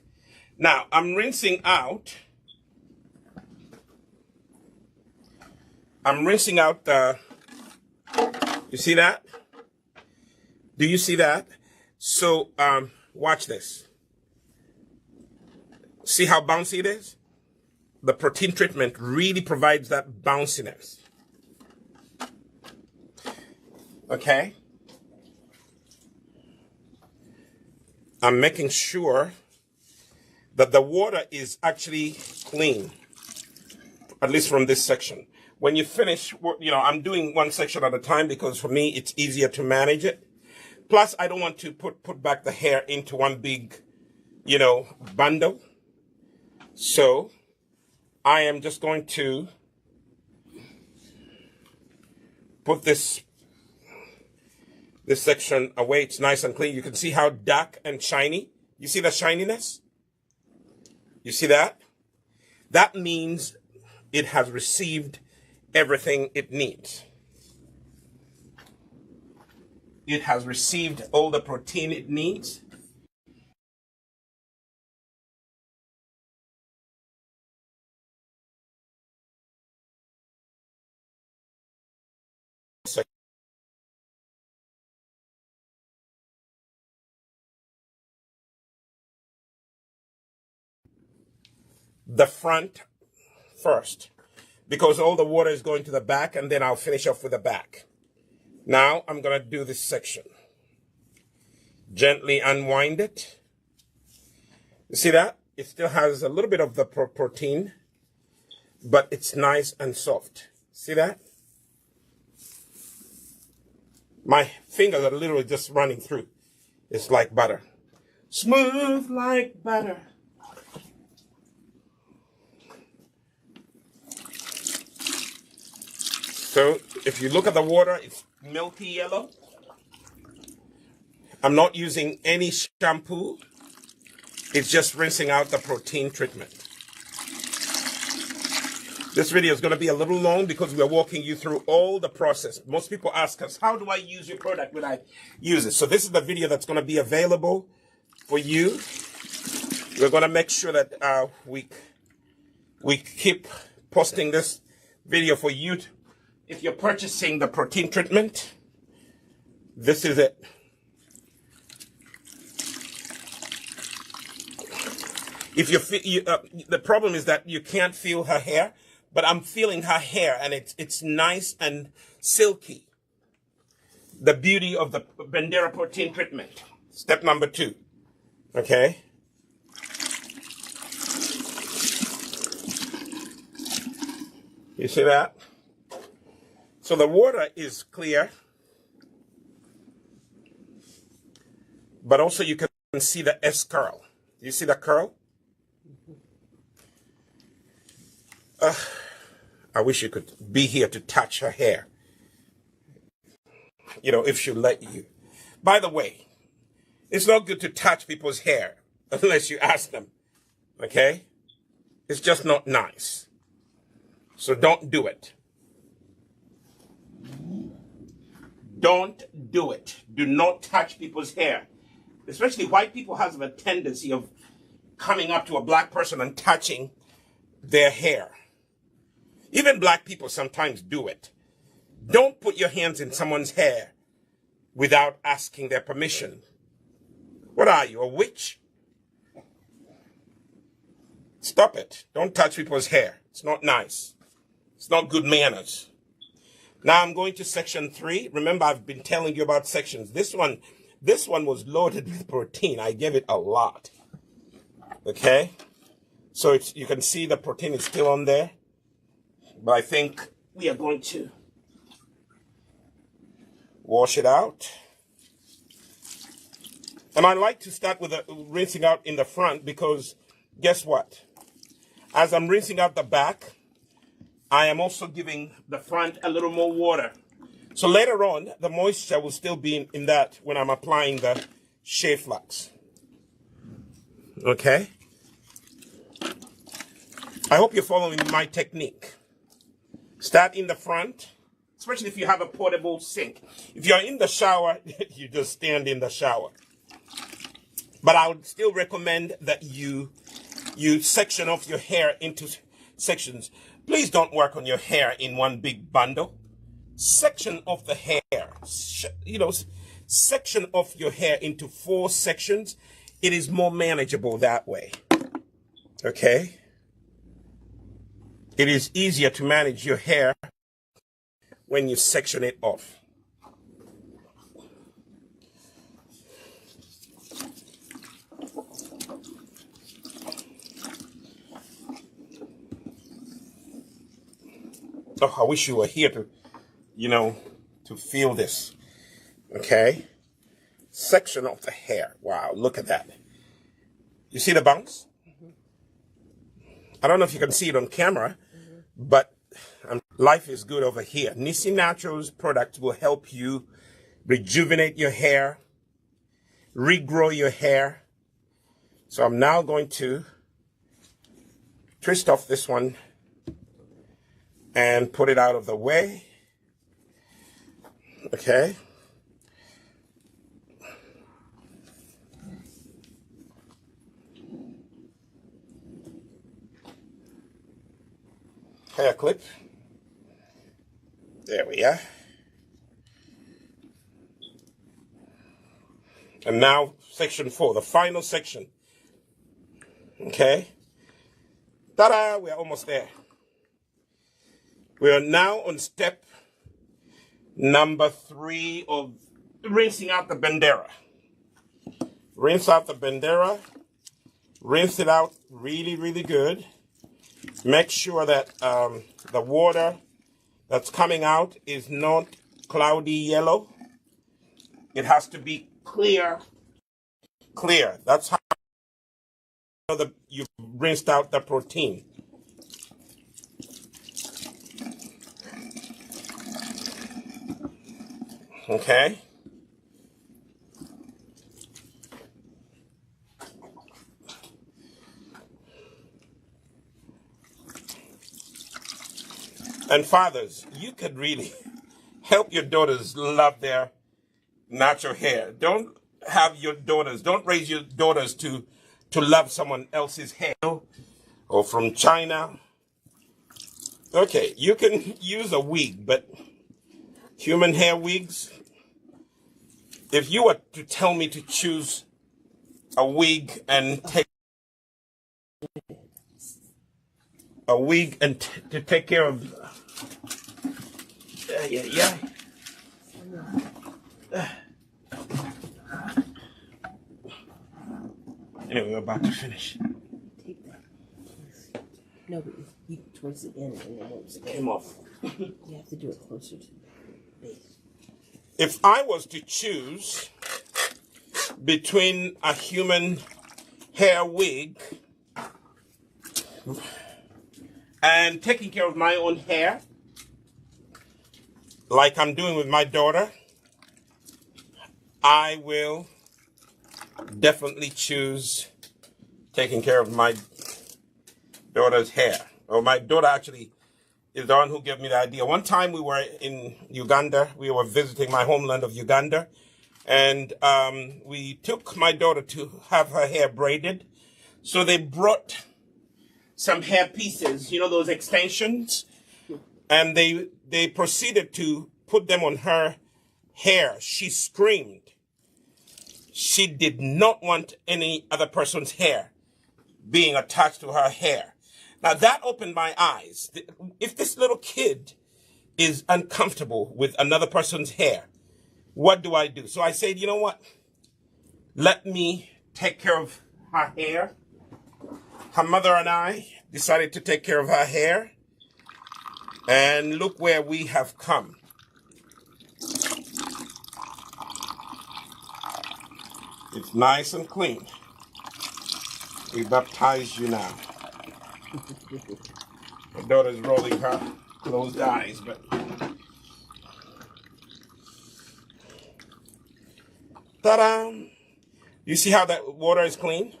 Now, I'm rinsing out. The, you see that? Do you see that? So, watch this. See how bouncy it is? The protein treatment really provides that bounciness. Okay? I'm making sure that the water is actually clean. at least from this section. When you finish, you know, I'm doing one section at a time because for me, it's easier to manage it. Plus, I don't want to put back the hair into one big, you know, bundle. So I am just going to put this section away. It's nice and clean. You can see how dark and shiny. You see the shininess? You see that? That means it has received everything it needs. It has received all the protein it needs. The front first, because all the water is going to the back, and then I'll finish off with the back. Now I'm going to do this section. Gently unwind it. You see that? It still has a little bit of the protein, but it's nice and soft. See that? My fingers are literally just running through. It's like butter. Smooth like butter. So if you look at the water, it's milky yellow. I'm not using any shampoo. It's just rinsing out the protein treatment. This video is going to be a little long because we're walking you through all the process. Most people ask us, how do I use your product when I use it? So this is the video that's going to be available for you. We're going to make sure that we keep posting this video for you. If you're purchasing the protein treatment, this is it. If the problem is that you can't feel her hair, but I'm feeling her hair, and it's nice and silky. The beauty of the Bandera protein treatment. Step number 2. Okay. You see that? So the water is clear, but also you can see the S curl. Do you see the curl? I wish you could be here to touch her hair. You know, if she'll let you. By the way, it's not good to touch people's hair unless you ask them. Okay? It's just not nice. So don't do it. Don't do it. Do not touch people's hair. Especially white people have a tendency of coming up to a black person and touching their hair. Even black people sometimes do it. Don't put your hands in someone's hair without asking their permission. What are you, a witch? Stop it. Don't touch people's hair. It's not nice. It's not good manners. Now I'm going to section 3. Remember, I've been telling you about sections. This one was loaded with protein. I gave it a lot. Okay? So you can see the protein is still on there. But I think we are going to wash it out. And I like to start with rinsing out in the front because guess what? As I'm rinsing out the back, I am also giving the front a little more water. So later on, the moisture will still be in that when I'm applying the Shea flux. Okay? I hope you're following my technique. Start in the front, especially if you have a portable sink. If you're in the shower, you just stand in the shower. But I would still recommend that you section off your hair into sections. Please don't work on your hair in one big bundle. Section off the hair. Section off your hair into 4 sections. It is more manageable that way. Okay? It is easier to manage your hair when you section it off. Oh, I wish you were here to, to feel this. Okay. Section of the hair. Wow, look at that. You see the bounce? I don't know if you can see it on camera, but life is good over here. Nissi Naturals products will help you rejuvenate your hair, regrow your hair. So I'm now going to twist off this one and put it out of the way. Okay. Hair clip. There we are. And now section 4, the final section. Okay. Ta-da! We're almost there. We are now on step number 3 of rinsing out the bandera. Rinse out the bandera. Rinse it out really, really good. Make sure that the water that's coming out is not cloudy yellow. It has to be clear. Clear. That's how you've rinsed out the protein. Okay. And fathers, you could really help your daughters love their natural hair. Don't raise your daughters to love someone else's hair or from China. Okay, you can use a wig, but human hair wigs, if you were to tell me to choose a wig and take to take care of Anyway, we're about to finish. Take that. No, but you towards the end and it won't stay. Came off. You have to do it closer to the base. If I was to choose between a human hair wig and taking care of my own hair, like I'm doing with my daughter, I will definitely choose taking care of my daughter's hair. Or my daughter actually is the one who gave me the idea. One time we were in Uganda. We were visiting my homeland of Uganda. And we took my daughter to have her hair braided. So they brought some hair pieces, those extensions. And they proceeded to put them on her hair. She screamed. She did not want any other person's hair being attached to her hair. Now that opened my eyes. If this little kid is uncomfortable with another person's hair, what do I do? So I said, you know what? Let me take care of her hair. Her mother and I decided to take care of her hair. And look where we have come. It's nice and clean. We baptize you now. My daughter's rolling her closed eyes, but ta-da! You see how that water is clean?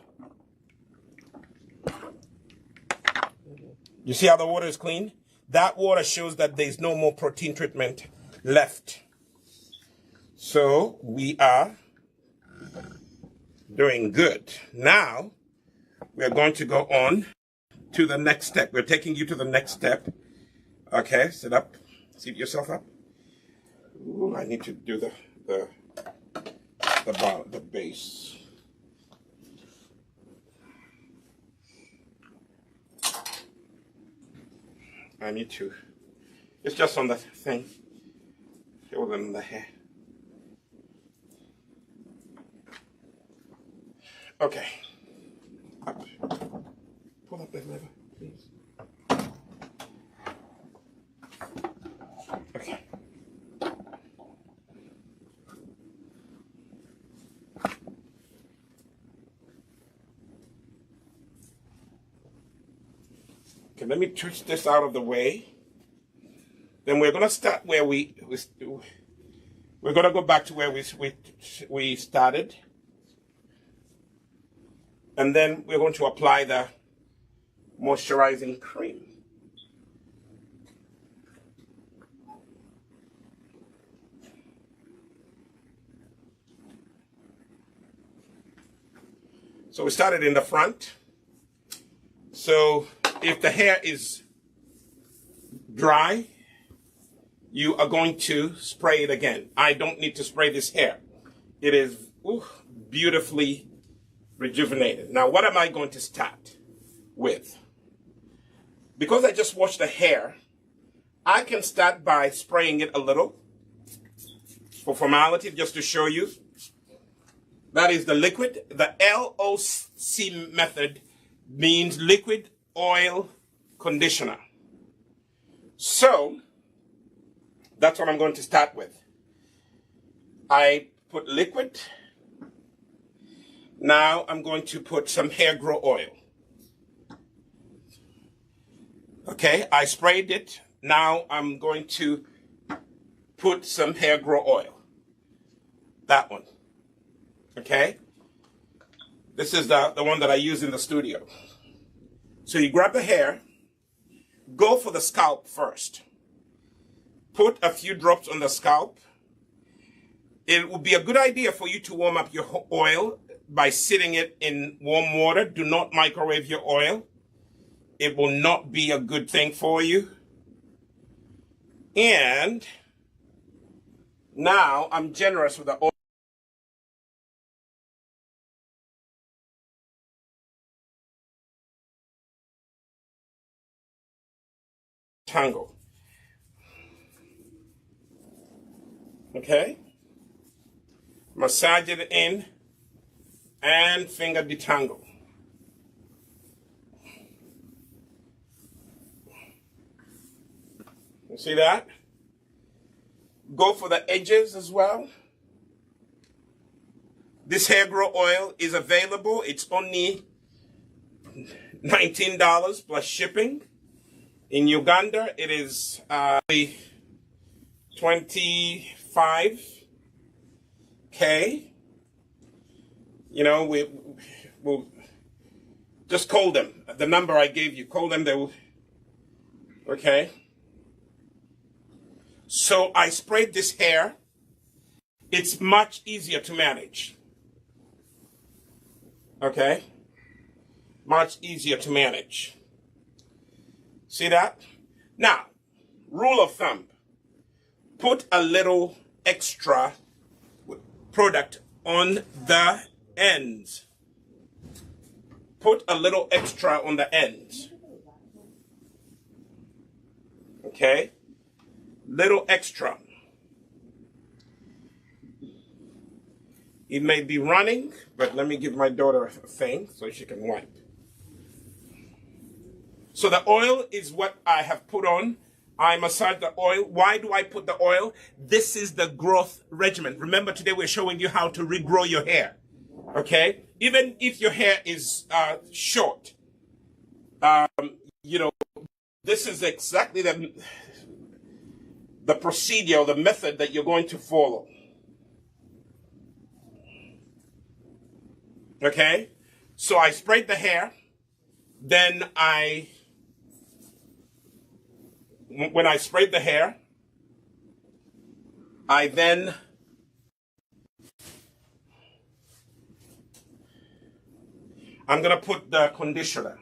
You see how the water is clean? That water shows that there's no more protein treatment left. So we are doing good. Now we're going to go on to the next step. We're taking you to the next step. Okay, sit up. Seat yourself up. Ooh, I need to do the base. I need to. It's just on the thing. It wasn't in the hair. Okay. Up. Pull up that lever, please. Okay, let me twist this out of the way. Then we're going to start where we're going to go back to where we started. And then we're going to apply the moisturizing cream. So we started in the front. So if the hair is dry, you are going to spray it again. I don't need to spray this hair. It is beautifully rejuvenated. Now, what am I going to start with? Because I just washed the hair, I can start by spraying it a little for formality, just to show you. That is the liquid. The LOC method means liquid oil conditioner. So, that's what I'm going to start with. I put liquid. Now I'm going to put some hair grow oil. Okay, I sprayed it. Now I'm going to put some hair grow oil. That one. Okay? This is the one that I use in the studio. So you grab the hair, go for the scalp first. Put a few drops on the scalp. It would be a good idea for you to warm up your oil by sitting it in warm water. Do not microwave your oil. It will not be a good thing for you. And now I'm generous with the oil. Tangle. Okay? Massage it in and finger detangle. You see that? Go for the edges as well. This hair grow oil is available. It's only $19 plus shipping. In Uganda, it is $25K. You know, we'll just call them. The number I gave you, call them. They will. Okay. So I sprayed this hair. It's much easier to manage. Okay. Much easier to manage. See that? Now, rule of thumb. Put a little extra product on the ends. Put a little extra on the ends. Okay? Little extra. It may be running, but let me give my daughter a thing so she can wipe. So the oil is what I have put on. I massage the oil. Why do I put the oil? This is the growth regimen. Remember, today we're showing you how to regrow your hair. Okay? Even if your hair is short, you know, this is exactly the procedure or the method that you're going to follow. Okay? So I sprayed the hair. Then when I sprayed the hair, I'm going to put the conditioner.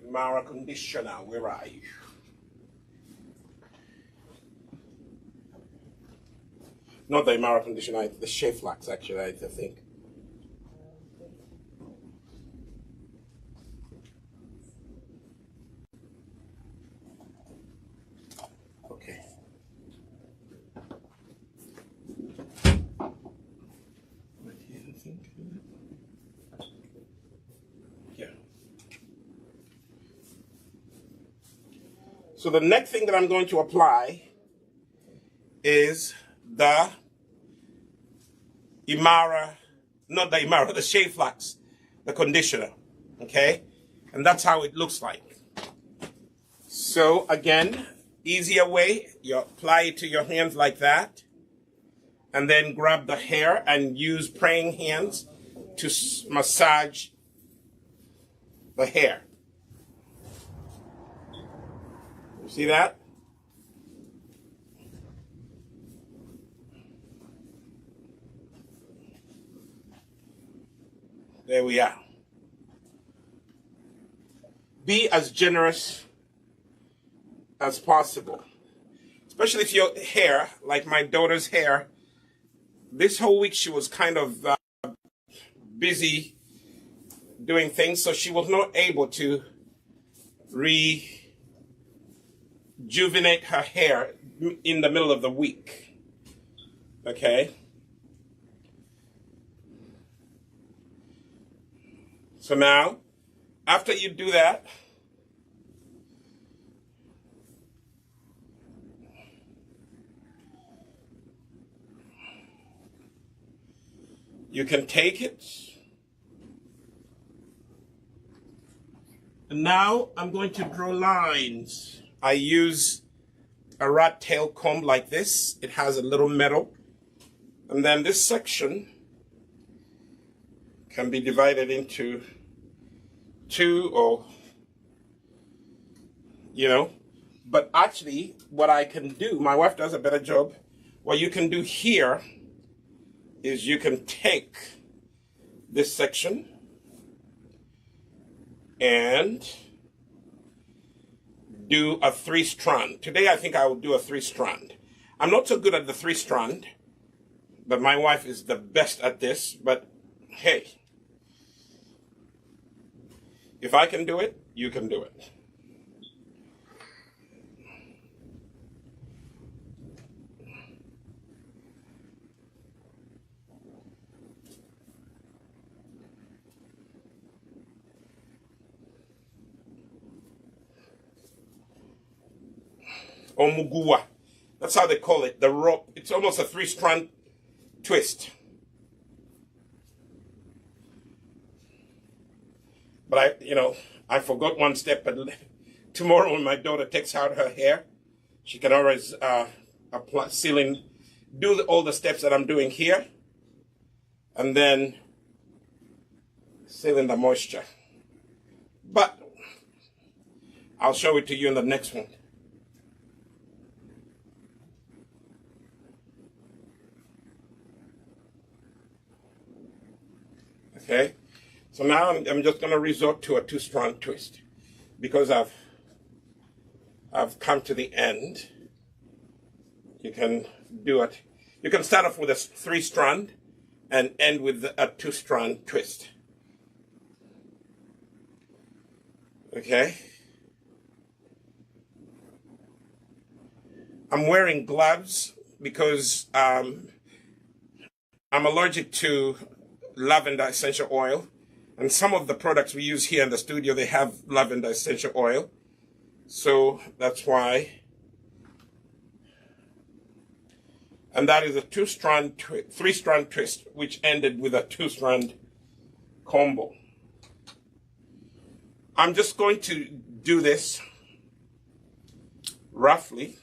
Mara conditioner, where are you? Not the Mara conditioner, the Shea flax, actually, I think. Okay. Yeah. So the next thing that I'm going to apply is the the Shea Flax, the conditioner, okay? And that's how it looks like. So again, easier way, you apply it to your hands like that, and then grab the hair and use praying hands to massage the hair. You see that? There we are. Be as generous as possible. Especially if your hair, like my daughter's hair, this whole week she was kind of busy doing things, so she was not able to rejuvenate her hair in the middle of the week. Okay? So now, after you do that, you can take it. And now I'm going to draw lines. I use a rat tail comb like this. It has a little metal. And then this section can be divided into two, or, but actually what I can do, my wife does a better job. What you can do here is you can take this section and do a 3-strand. Today I think I will do a 3-strand. I'm not so good at the 3-strand, but my wife is the best at this. But hey, if I can do it, you can do it. Or mugua. That's how they call it. The rope. It's almost a 3-strand twist. But I forgot one step. But tomorrow when my daughter takes out her hair, she can always apply sealing, do all the steps that I'm doing here, and then seal in the moisture. But I'll show it to you in the next one. Okay, so now I'm just going to resort to a 2-strand twist because I've come to the end. You can do it. You can start off with a 3-strand and end with a 2-strand twist. Okay. I'm wearing gloves because I'm allergic to lavender essential oil, and some of the products we use here in the studio, they have lavender essential oil, so that's why. And that is a 3-strand twist, which ended with a 2-strand combo. I'm just going to do this roughly,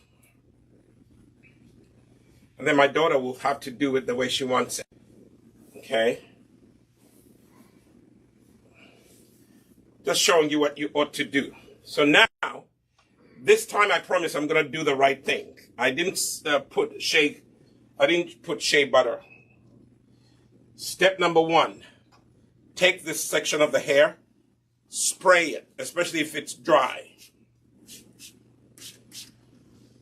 and then my daughter will have to do it the way she wants it. Okay. Just showing you what you ought to do. So now, this time I promise I'm going to do the right thing. I didn't put shea butter. Step number 1, take this section of the hair, spray it, especially if it's dry.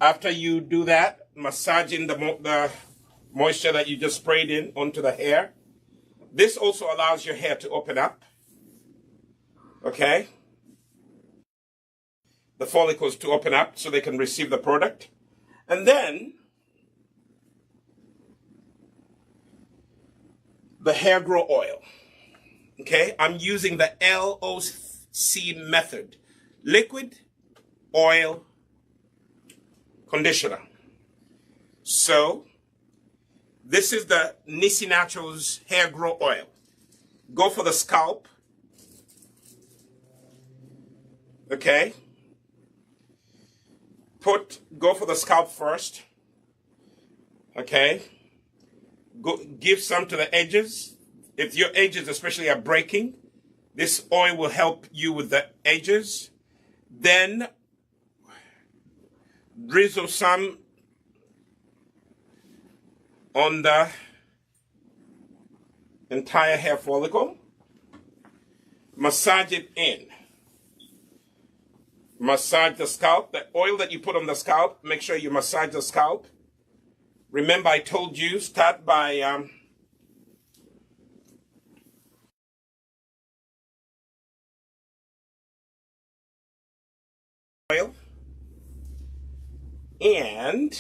After you do that, massaging the moisture that you just sprayed in onto the hair. This also allows your hair to open up. Okay? The follicles to open up so they can receive the product. And then the hair grow oil. Okay? I'm using the LOC method. Liquid, oil, conditioner. So this is the Nissi Naturals Hair Grow Oil. Go for the scalp. Okay. Go for the scalp first. Okay. Give some to the edges. If your edges especially are breaking, this oil will help you with the edges. Then drizzle some on the entire hair follicle. Massage it in. Massage the scalp. The oil that you put on the scalp, make sure you massage the scalp. Remember, I told you, start by oil and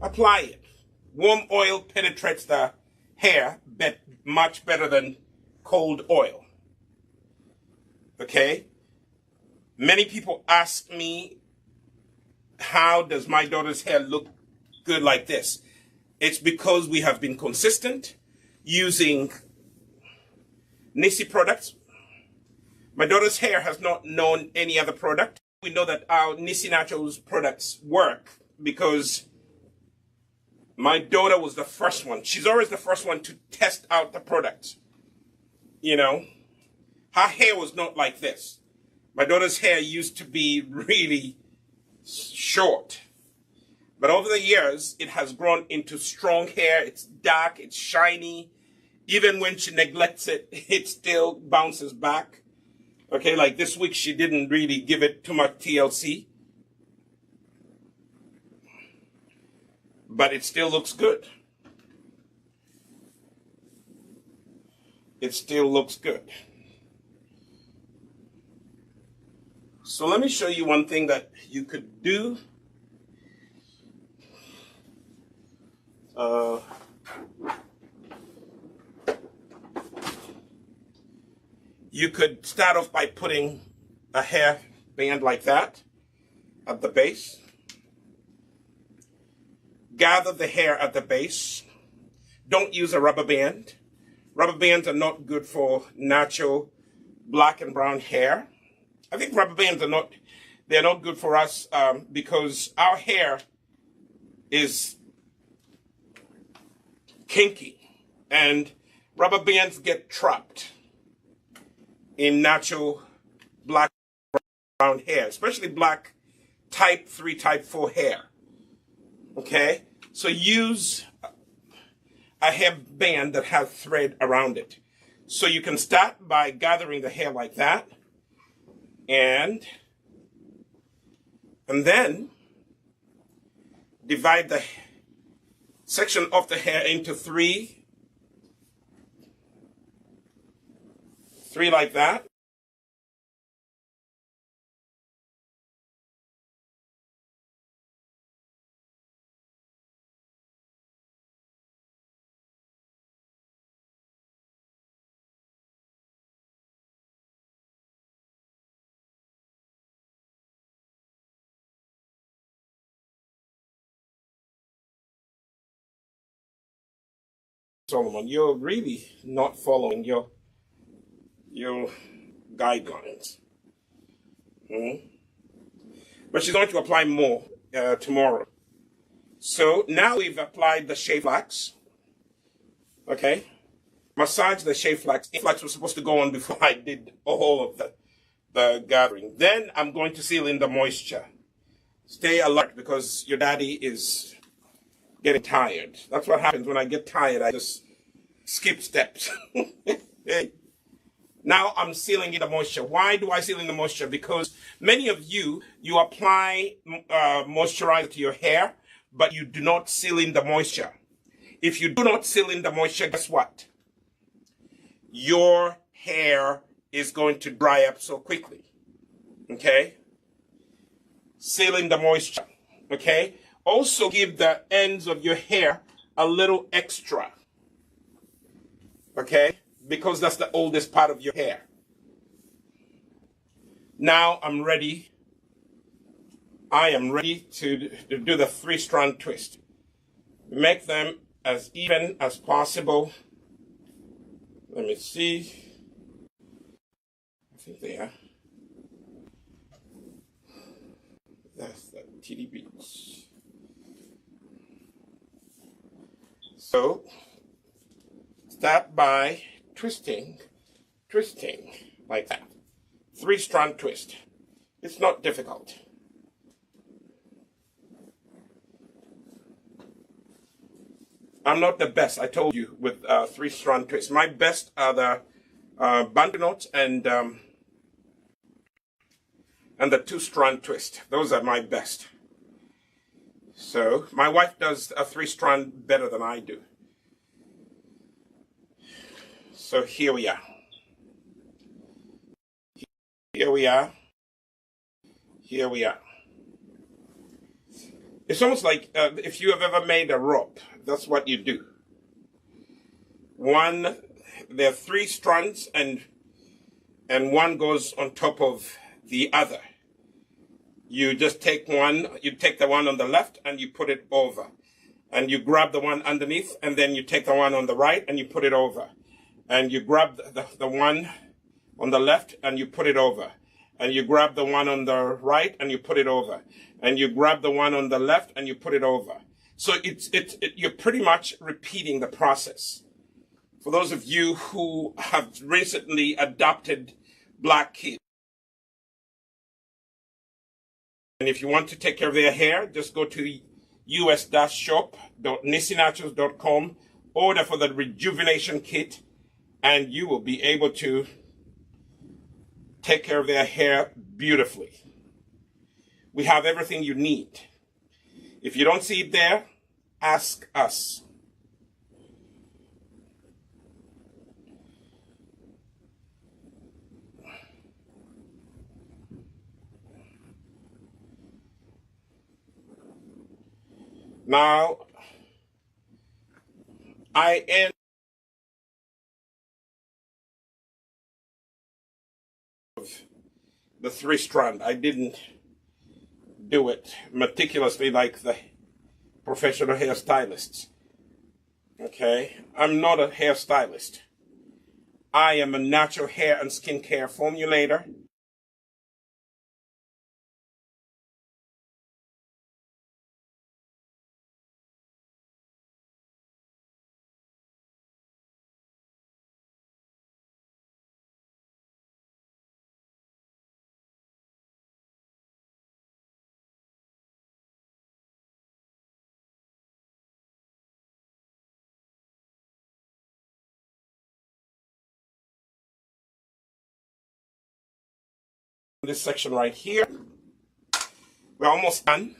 apply it. Warm oil penetrates the hair much better than cold oil. Okay? Many people ask me, how does my daughter's hair look good like this? It's because we have been consistent using Nissi products. My daughter's hair has not known any other product. We know that our Nissi Naturals products work because my daughter was the first one. She's always the first one to test out the products. You know, her hair was not like this. My daughter's hair used to be really short. But over the years, it has grown into strong hair. It's dark, it's shiny. Even when she neglects it, it still bounces back. Okay, like this week, she didn't really give it too much TLC. But it still looks good. It still looks good. So let me show you one thing that you could do. You could start off by putting a hair band like that at the base. Gather the hair at the base. Don't use a rubber band. Rubber bands are not good for natural black and brown hair. I think rubber bands are not good for us because our hair is kinky and rubber bands get trapped in natural black and brown hair, especially black type 3, type 4 hair. Okay? So use a hair band that has thread around it. So you can start by gathering the hair like that. And then divide the section of the hair into three like that. Solomon, you're really not following your guidelines. But she's going to apply more tomorrow. So now we've applied the Shea flax. Okay? Massage the Shea flax. Shea flax was supposed to go on before I did all of the gathering. Then I'm going to seal in the moisture. Stay alert because your daddy is getting tired. That's what happens when I get tired. I just skip steps. Now I'm sealing in the moisture. Why do I seal in the moisture? Because many of you apply moisturizer to your hair, but you do not seal in the moisture. If you do not seal in the moisture, guess what? Your hair is going to dry up so quickly. Okay? Seal in the moisture. Okay? Also give the ends of your hair a little extra. Okay? Because that's the oldest part of your hair. Now I'm ready I am ready to do the three-strand twist. Make them as even as possible. Let me see. I think they are. That's the TDBs. So, start by twisting like that. Three-strand twist. It's not difficult. I'm not the best, I told you, with three-strand twist. My best are the Bantu Knot and the two-strand twist. Those are my best. So, my wife does a three-strand better than I do. So, here we are. Here we are. Here we are. It's almost like if you have ever made a rope, that's what you do. There are three strands and one goes on top of the other. You just take one, you take the one on the left and you put it over. And you grab the one underneath and then you take the one on the right and you put it over. And you grab the one on the left and you put it over. And you grab the one on the right and you put it over. And you grab the one on the left and you put it over. So you're pretty much repeating the process. For those of you who have recently adopted black kids, and if you want to take care of their hair, just go to us-shop.nissinaturals.com, order for the Rejuvenation kit, and you will be able to take care of their hair beautifully. We have everything you need. If you don't see it there, ask us. Now, I end the three-strand. I didn't do it meticulously like the professional hairstylists. Okay? I'm not a hairstylist. I am a natural hair and skincare formulator. This section right here. We're almost done.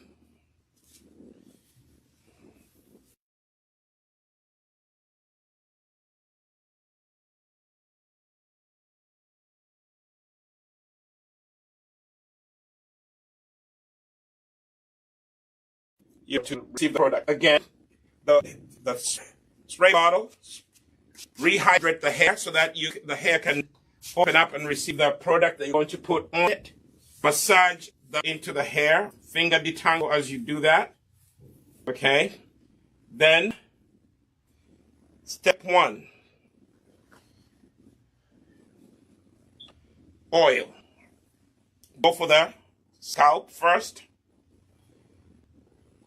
You have to receive the product. Again, the spray bottle, rehydrate the hair so that the hair can open up and receive the product that you're going to put on it. Massage into the hair, finger detangle as you do that. Okay? Then, step 1, oil. Go for the scalp first,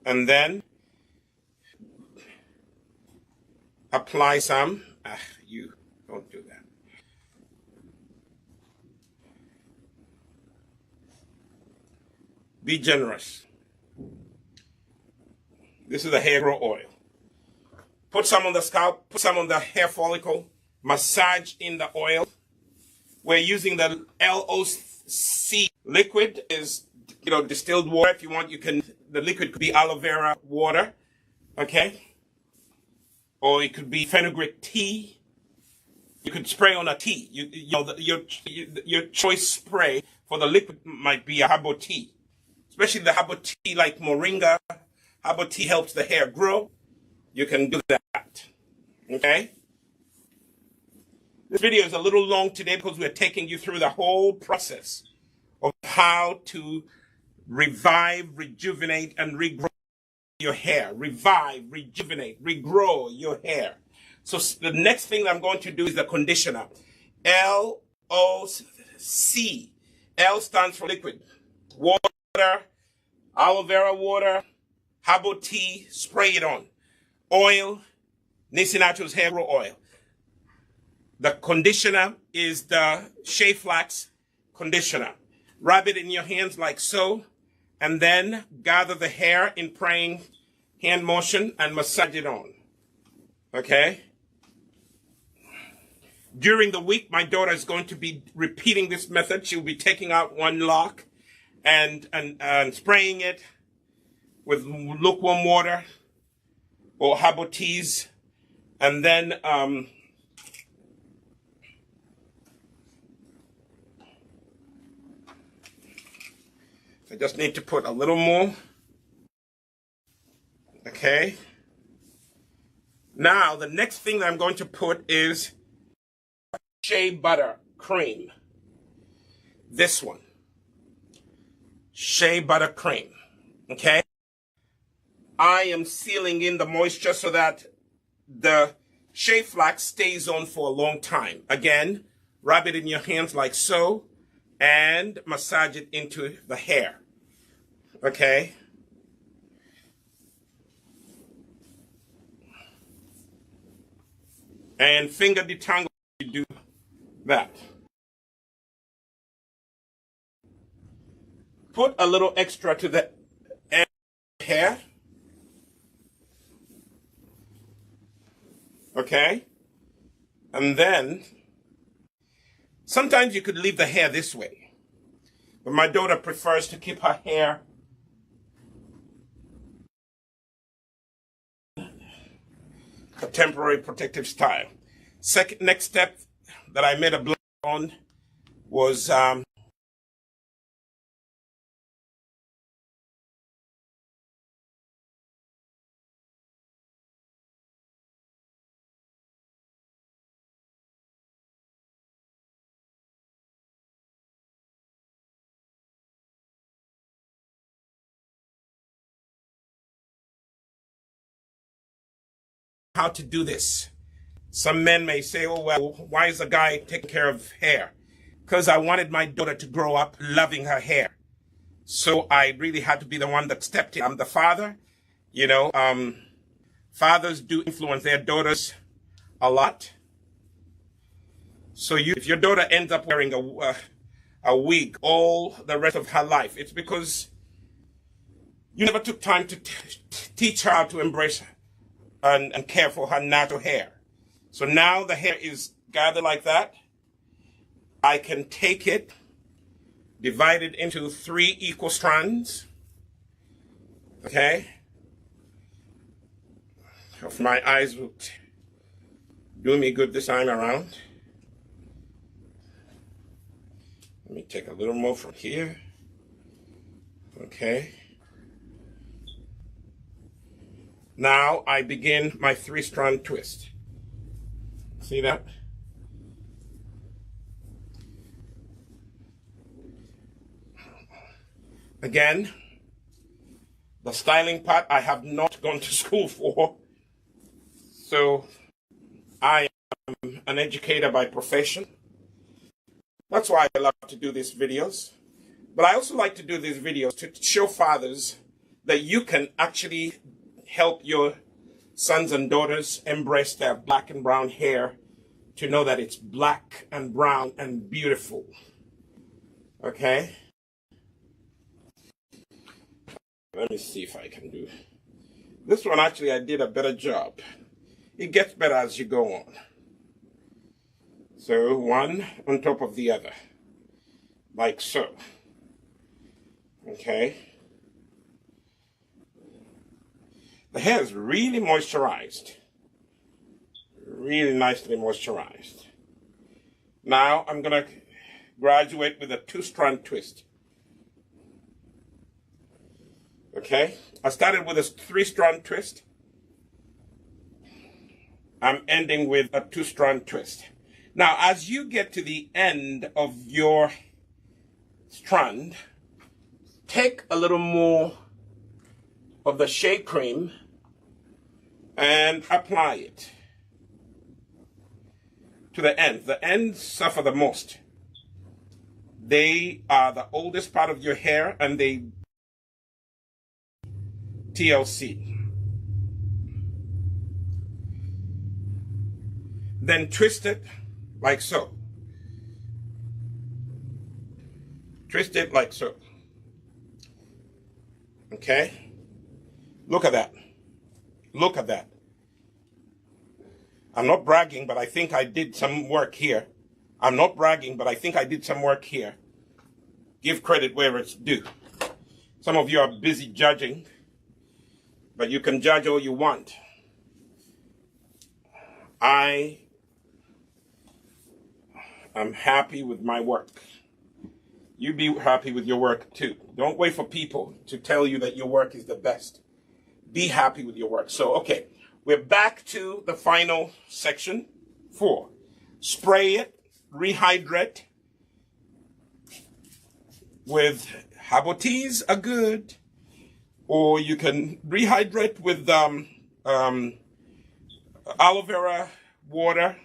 and then apply some. You don't do that. Be generous. This is the hair grow oil. Put some on the scalp, put some on the hair follicle, massage in the oil. We're using the LOC liquid, is distilled water. If you want, the liquid could be aloe vera water, okay? Or it could be fenugreek tea. You could spray on a tea. Your choice spray for the liquid might be a herbal tea. Especially the herbal tea like moringa. Herbal tea helps the hair grow. You can do that. Okay? This video is a little long today because we're taking you through the whole process of how to revive, rejuvenate, and regrow your hair. Revive, rejuvenate, regrow your hair. So the next thing I'm going to do is the conditioner. L-O-C. L stands for liquid. Water, aloe vera water, herbal tea, spray it on. Oil, Nissi Naturals hair grow oil. The conditioner is the Shea Flax conditioner. Rub it in your hands like so, and then gather the hair in praying hand motion and massage it on. Okay? During the week, my daughter is going to be repeating this method. She'll be taking out one lock and spraying it with lukewarm water or herbal teas, and then I just need to put a little more. Okay. Now, the next thing that I'm going to put is Shea Butter Cream. This one. Shea Butter Cream. Okay. I am sealing in the moisture so that the Shea Flax stays on for a long time. Again, rub it in your hands like so and massage it into the hair. Okay. And finger detangle, you do that. Put a little extra to the end of the hair. Okay. And then sometimes you could leave the hair this way, but my daughter prefers to keep her hair a temporary protective style. Next step that I made a blend on was how to do this. Some men may say, oh, well, why is a guy taking care of hair? Because I wanted my daughter to grow up loving her hair. So I really had to be the one that stepped in. I'm the father. You know, fathers do influence their daughters a lot. So if your daughter ends up wearing a wig all the rest of her life, it's because you never took time to teach her how to embrace her and care for her natural hair. So now the hair is gathered like that. I can take it, divide it into 3 equal strands. Okay? If my eyes will do me good this time around. Let me take a little more from here. Okay. Now I begin my 3-strand twist. See that? Again, the styling part I have not gone to school for. So I am an educator by profession. That's why I love to do these videos. But I also like to do these videos to show fathers that you can actually help your sons and daughters embrace their black and brown hair, to know that it's black and brown and beautiful. Okay? Let me see if I can do this one. Actually, I did a better job. It gets better as you go on. So one on top of the other, like so. Okay? The hair is really moisturized. Really nicely moisturized. Now I'm going to graduate with a 2-strand twist. Okay? I started with a 3-strand twist. I'm ending with a 2-strand twist. Now, as you get to the end of your strand, take a little more of the Shea cream and apply it to the ends. The ends suffer the most. They are the oldest part of your hair, and they TLC. Then twist it like so. Twist it like so. Okay? Look at that. Look at that. I'm not bragging, but I think I did some work here. I'm not bragging, but I think I did some work here. Give credit where it's due. Some of you are busy judging, but you can judge all you want. I am happy with my work. You be happy with your work too. Don't wait for people to tell you that your work is the best. Be happy with your work. So, okay, we're back to the final section 4. Spray it, rehydrate with herbal teas are good, or you can rehydrate with aloe vera water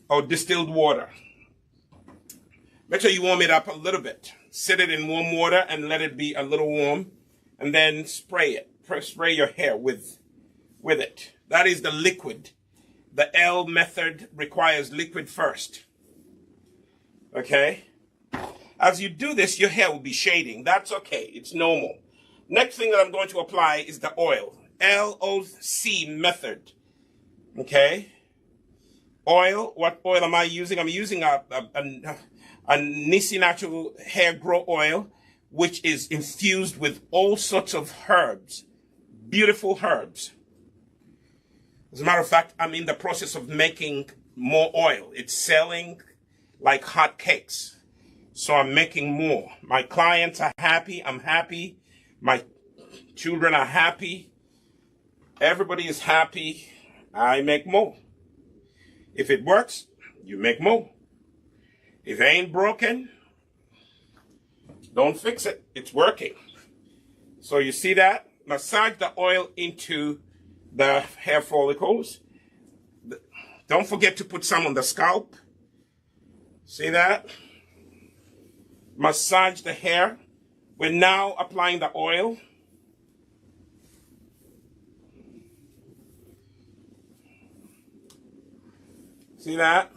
or distilled water. Make sure you warm it up a little bit. Set it in warm water and let it be a little warm, and then spray it. Spray your hair with it. That is the liquid. The L method requires liquid first. Okay? As you do this, your hair will be shading. That's okay. It's normal. Next thing that I'm going to apply is the oil. LOC method. Okay? Oil. What oil am I using? I'm using a Nissi natural hair grow oil, which is infused with all sorts of herbs. Beautiful herbs. As a matter of fact, I'm in the process of making more oil. It's selling like hotcakes. So I'm making more. My clients are happy. I'm happy. My children are happy. Everybody is happy. I make more. If it works, you make more. If it ain't broken, don't fix it. It's working. So you see that? Massage the oil into the hair follicles. Don't forget to put some on the scalp. See that? Massage the hair. We're now applying the oil. See that?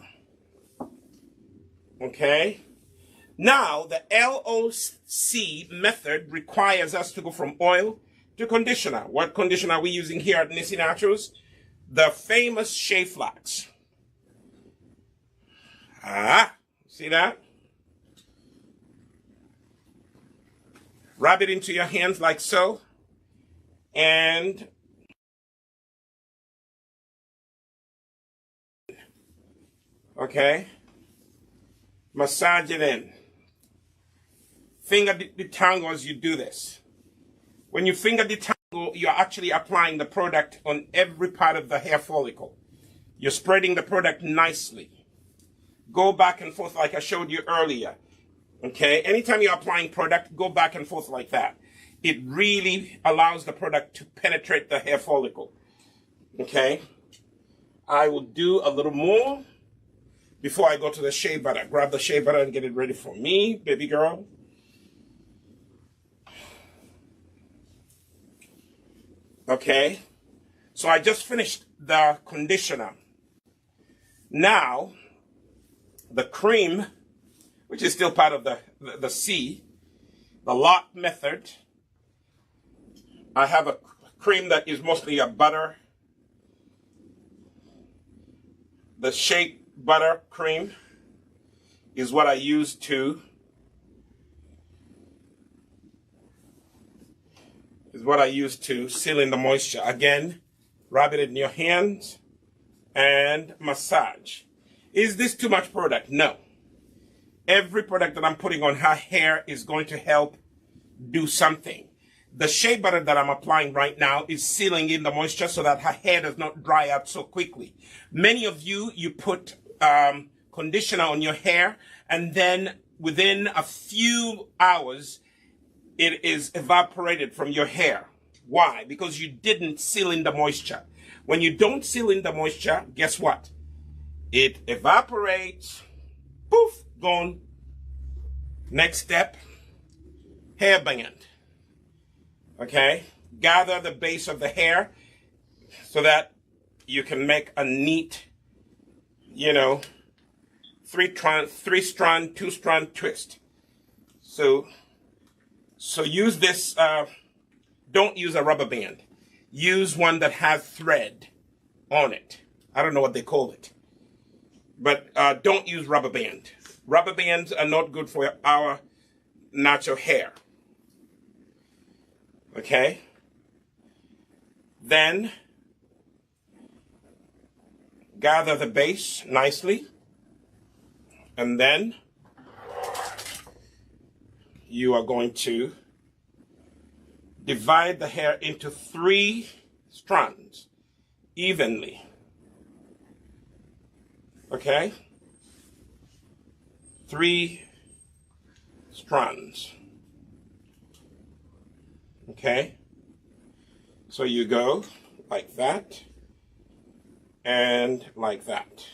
Okay. Now, the LOC method requires us to go from oil to conditioner. What conditioner are we using here at Nissi Naturals? The famous Shea Flax. See that? Rub it into your hands like so. And okay. Massage it in. Finger detangle as you do this. When you finger detangle, you're actually applying the product on every part of the hair follicle. You're spreading the product nicely. Go back and forth like I showed you earlier. Okay? Anytime you're applying product, go back and forth like that. It really allows the product to penetrate the hair follicle. Okay? I will do a little more before I go to the shea butter. Grab the shea butter and get it ready for me, baby girl. Okay, so I just finished the conditioner. Now, the cream, which is still part of the C, the Loc Method. I have a cream that is mostly a butter. The Shea butter cream is what I use to seal in the moisture. Again, rub it in your hands and massage. Is this too much product? No. Every product that I'm putting on her hair is going to help do something. The shea butter that I'm applying right now is sealing in the moisture so that her hair does not dry out so quickly. Many of you put conditioner on your hair, and then within a few hours, it is evaporated from your hair. Why? Because you didn't seal in the moisture. When you don't seal in the moisture, guess what? It evaporates, poof, gone. Next step, hair band. Okay? Gather the base of the hair so that you can make a neat, three-strand, two-strand twist. So use this, don't use a rubber band. Use one that has thread on it. I don't know what they call it. But don't use rubber band. Rubber bands are not good for our natural hair. Okay? Then gather the base nicely. And then you are going to divide the hair into 3 strands evenly. Okay? 3 strands. Okay? So you go like that and like that.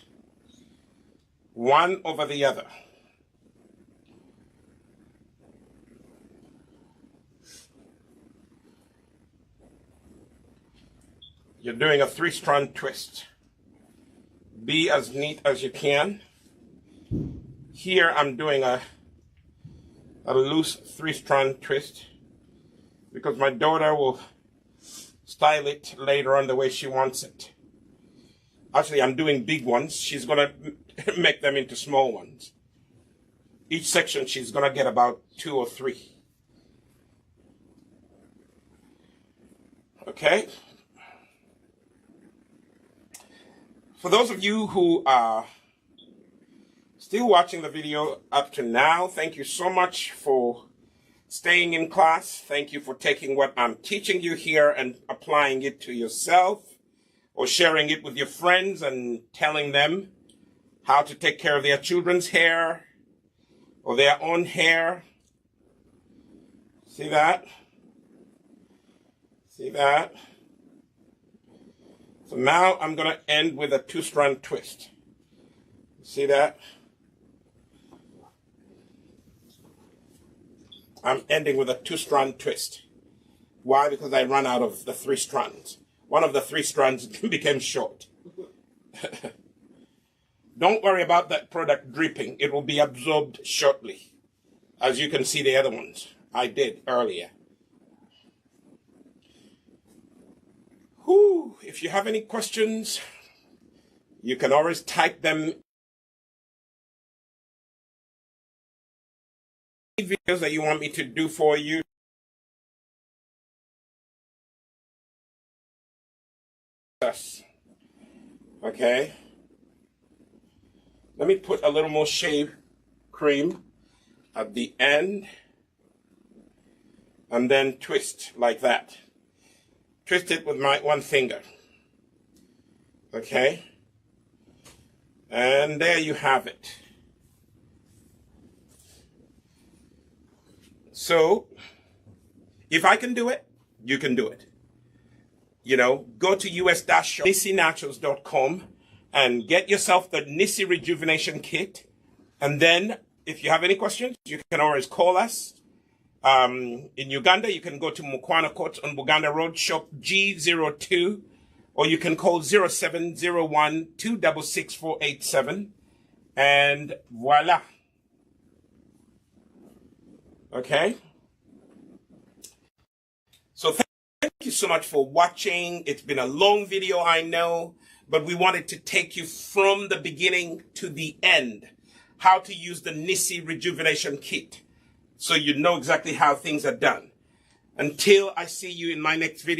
One over the other. You're doing a 3-strand twist. Be as neat as you can. Here I'm doing a loose 3-strand twist because my daughter will style it later on the way she wants it. Actually, I'm doing big ones. She's going to make them into small ones. Each section she's going to get about 2 or 3. Okay? For those of you who are still watching the video up to now, thank you so much for staying in class. Thank you for taking what I'm teaching you here and applying it to yourself or sharing it with your friends and telling them how to take care of their children's hair or their own hair. See that? See that? So now I'm going to end with a 2-strand twist. See that? I'm ending with a 2-strand twist. Why? Because I ran out of the 3 strands. One of the 3 strands became short. Don't worry about that product dripping. It will be absorbed shortly. As you can see the other ones I did earlier. Whew. If you have any questions, you can always type them. Videos that you want me to do for you. Okay. Let me put a little more Shea cream at the end and then twist like that. Twist it with my 1 finger. Okay? And there you have it. So, if I can do it, you can do it. Go to us-nissi-naturals.com and get yourself the Nissi Rejuvenation Kit. And then, if you have any questions, you can always call us. In Uganda, you can go to Mukwana Court on Buganda Road, shop G02, or you can call 0701 266 487, and voila. Okay? So thank you so much for watching. It's been a long video, I know, but we wanted to take you from the beginning to the end. How to use the Nissi Rejuvenation Kit, so you know exactly how things are done. Until I see you in my next video.